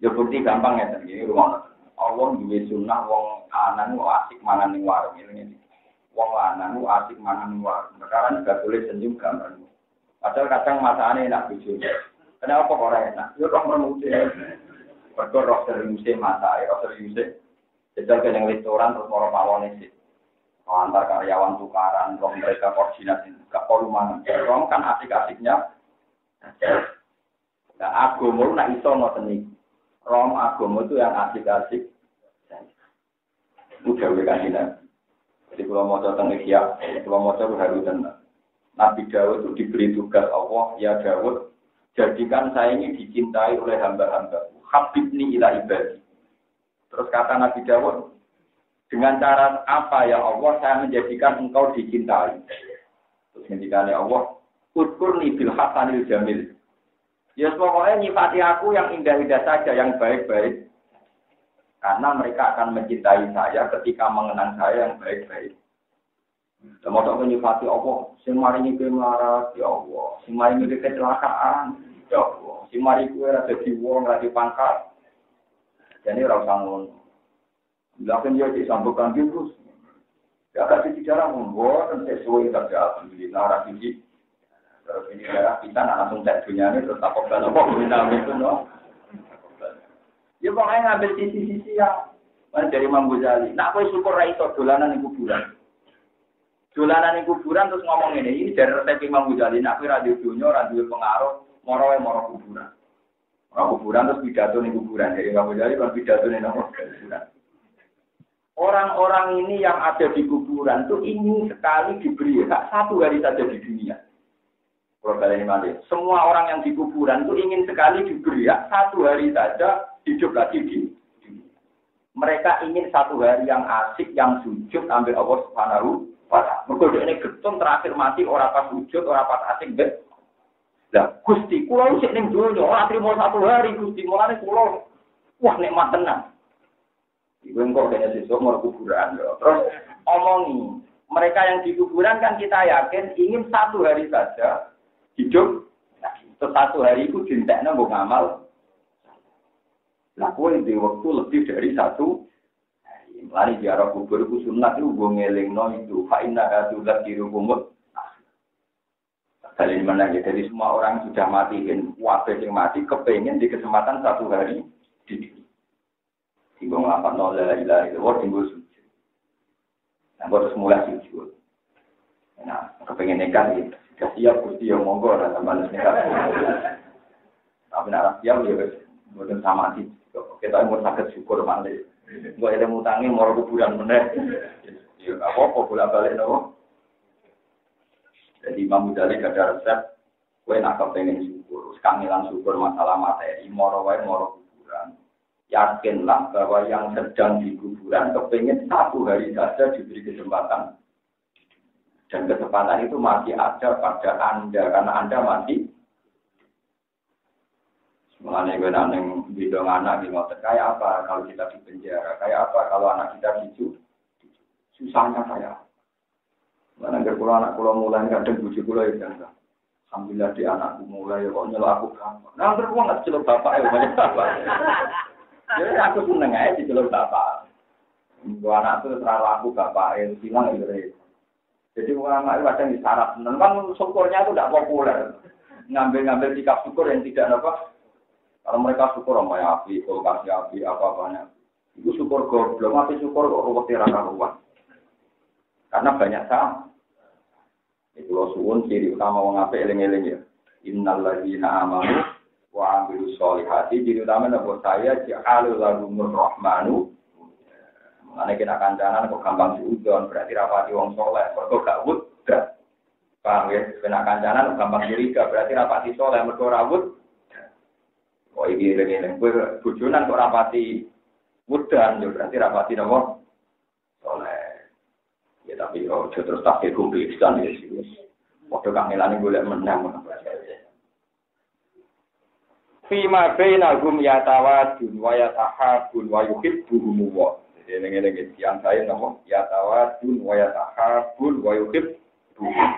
Ya bukti gampang ya, jadi rumah Allah juga sunnah, wong anan, wong asik mangan ning warung ini. Wong lanang asik mangan ning warung. Sekarang juga boleh senyum gambar. Padahal kadang masakane enak bojo. Kenapa kok ora enak? Ya roh menute. Padha roh serius masake, roh serius. Jajal ke yang restoran terus para pawone sih. Antar karyawan tukaran, roh mereka koordinasi, gak perlu mangan. Roh kan asik-asiknya. Nah, agama nak iso ngoten iki. Rom agama itu yang asik-asik. Udah wekasina. Jadi kalau mau datang Ikhya, kalau mau datang Harutan. Nabi Dawud itu diberi tugas Allah, ya Dawud, jadikan saya ini dicintai oleh hamba-hamba. Habibni ila ibadi. Terus kata Nabi Dawud, dengan cara apa ya Allah saya menjadikan engkau dicintai. Terus ngendikane Allah, Udkurni bil hasanil jamil. Ya pokoknya nyifati aku yang indah-indah saja, yang baik-baik. Karena mereka akan mencintai saya ketika mengenang saya yang baik-baik. Dan mau nyifati Allah, sing maringi kowe melarat, ya Allah. Sing maringi kowe kecelakaan, ya Allah. Sing maringi kowe ora dadi wong, ora dipangkat. Jadi ora usah ngono. Lakukan dia disambungkan terus. Ya kasih bicara membuat sesuai saja alhamdulillah ora tinggi. Terus ini darah kita langsung cek dunia ini terus takut kalau kok minta itu no. Ya pokoknya ngambil sisi-sisi yang dari Imam Ghazali. Nak kowe syukur ra iso dolanan ning kuburan. Dolanan ning kuburan terus ngomong ini dari resep Imam Ghazali. Nak kowe ra dunya ora duwe pengaruh moro kuburan. Moro kuburan terus pidato ning kuburan. Dari Imam Ghazali kan pidato ning kuburan. Orang-orang ini yang ada di kuburan itu ingin sekali diberi hak satu hari saja di dunia. Semua orang yang di kuburan itu ingin sekali diberi hak satu hari saja hidup lagi di dunia. Mereka ingin satu hari yang asik, yang sujud ambil Allah Subhanahu wa Ta'ala. Mereka ini getun terakhir mati orang pas sujud, orang pas asik bet. Lah Gusti, kula sik ning donya ora trimo satu hari Gusti, mulane kula wah nikmat tenan. Iku engko kene sesuk mau kuburan lho. Terus omongi, mereka yang di kuburan kan kita yakin ingin satu hari saja hidup. Nah, satu hari itu dintekno nggo ngamal. Lah kowe di waktu lebih dari satu hari. Mari ziarah kubur ku sunat itu nggo ngelingno itu fa inna atuzakirukum. Kali mana ya, jadi semua orang sudah mati dan wabah yang mati kepengen di kesempatan satu hari di dunia. Tinggal ngelapan nol la ilaha illallah tinggal sujud. Nah, terus mulai sujud. Nah, kepengen nekat gitu. Sudah siap Gusti yang monggo dan teman nekat. Tapi nak siap ya wis mboten sama sih. Kita mau sakit syukur male. Gue ada mutangi mau kuburan meneh. Ya apa bolak-balik nopo. Jadi Imam Ghazali ada resep, gue nak kepengen syukur, kangelan syukur masalah materi, moro wae moro kuburan. Yakinlah bahwa yang sedang di kuburan kepengen satu hari saja diberi kesempatan. Dan kesempatan itu masih ada pada Anda, karena Anda masih mengenai gue nang bidang anak di motor kayak apa kalau kita di penjara, kayak apa kalau anak kita dicu, susahnya kayak. Mana pulau anak pulau mulai kadang bujuk pulau ya kan. Alhamdulillah di anakku mulai kok nyelok aku gampang. Nah terus nggak celok bapak ya banyak bapak. Jadi aku seneng aja di celok bapak. Dua anak itu terlalu aku bapak itu hilang itu. Jadi orang itu kadang disyarat. Kan syukurnya itu tidak populer. Ngambil sikap syukur yang tidak apa. Kalau mereka syukur sama api, kulkas api, apa-apanya. Itu syukur goblok, mati syukur kok ruwet raka-ruwet. Karena banyak salah. Itu lo suwun ciri utama wong apik eling-eling ya. Innal ladzina amanu wa 'amilus sholihati ciri utama napa saya ja'alul lahumur rahmanu. Mane kena kancanan kok gampang diudon berarti rapati wong saleh, mergo gak wudha. Paham ya? Kena kancanan gampang curiga berarti rapati saleh mergo ra wudha. Oh iki eling-eling kowe bojonan kok rapati wudhan ya berarti rapati napa? Saleh. Ya tapi kalau terus tak kekompleksan ya sih. Waktu kangelan golek menang. Fima bainahum yatawadun wa yatahabun wa yuhibbuhum wa. Jadi ngene-ngene yang saya nama yatawadun wa yatahabun wa yuhibbuhum.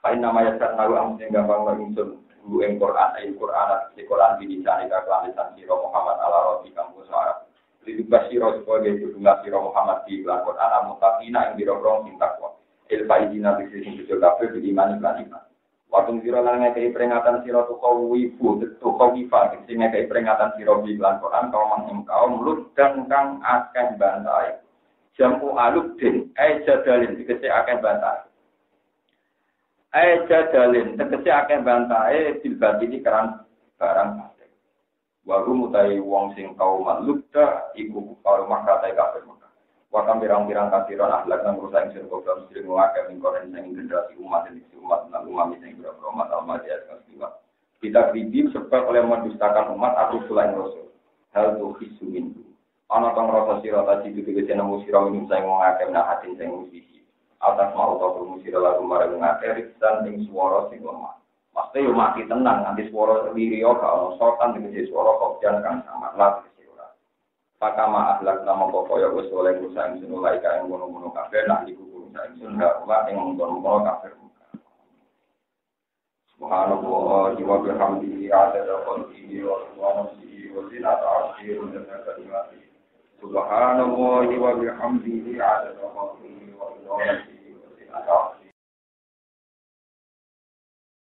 Kain nama yatawadun amne gampang langsung guru Quran di sana kelan sira Muhammad ala rabi kampus Arab. Lidu basiro sebagai judulnya siro Muhammad di Al-Quran al-Muttaqina yang dirorong sintakwa. Il-Faidina bisnis judul kafir di iman iklan iman. Waktu siro lan ngekei peringatan siro tukhawifa, sing ngekei peringatan siro di Al-Quran kaum lut dan kang akeh bantai. Jamu aludin, jadalin, dikesi akeh bantai. Jadalin, dikesi akeh bantai, bilbati ini keran barang. Waru mutai wong sing kaum lukta iku karo maka tai kafir maka. Wakam pirang-pirang kafiran akhlak nang rusak ing surga sing ngake ing koren sing generasi umat lan umat sing berapa umat al-madiyah kasiwa. Kita kribim sebab oleh mendustakan umat atau selain rasul. Hal tu khisumin. Ana tong rasa sira tadi dhewe nemu sira minum sing ngake nang hati sing musisi. Atas mau ta musira lagu marang ngake risan ing swara sing lemah. Pasti yo mati tenang nanti suara diri yo kalau sokan dengan suara kopian kan sama lah sira. Pakama akhlak nama pokoyo wis oleh kusaing sunulai kae ngono-ngono kabeh nak iku kusaing sun gak ora ing ngono-ngono kabeh. Subhanallah wa bihamdihi adada khalqihi wa subhanallahi wa zinata arshihi wa zinata kalimatihi. Subhanallah wa bihamdihi adada khalqihi wa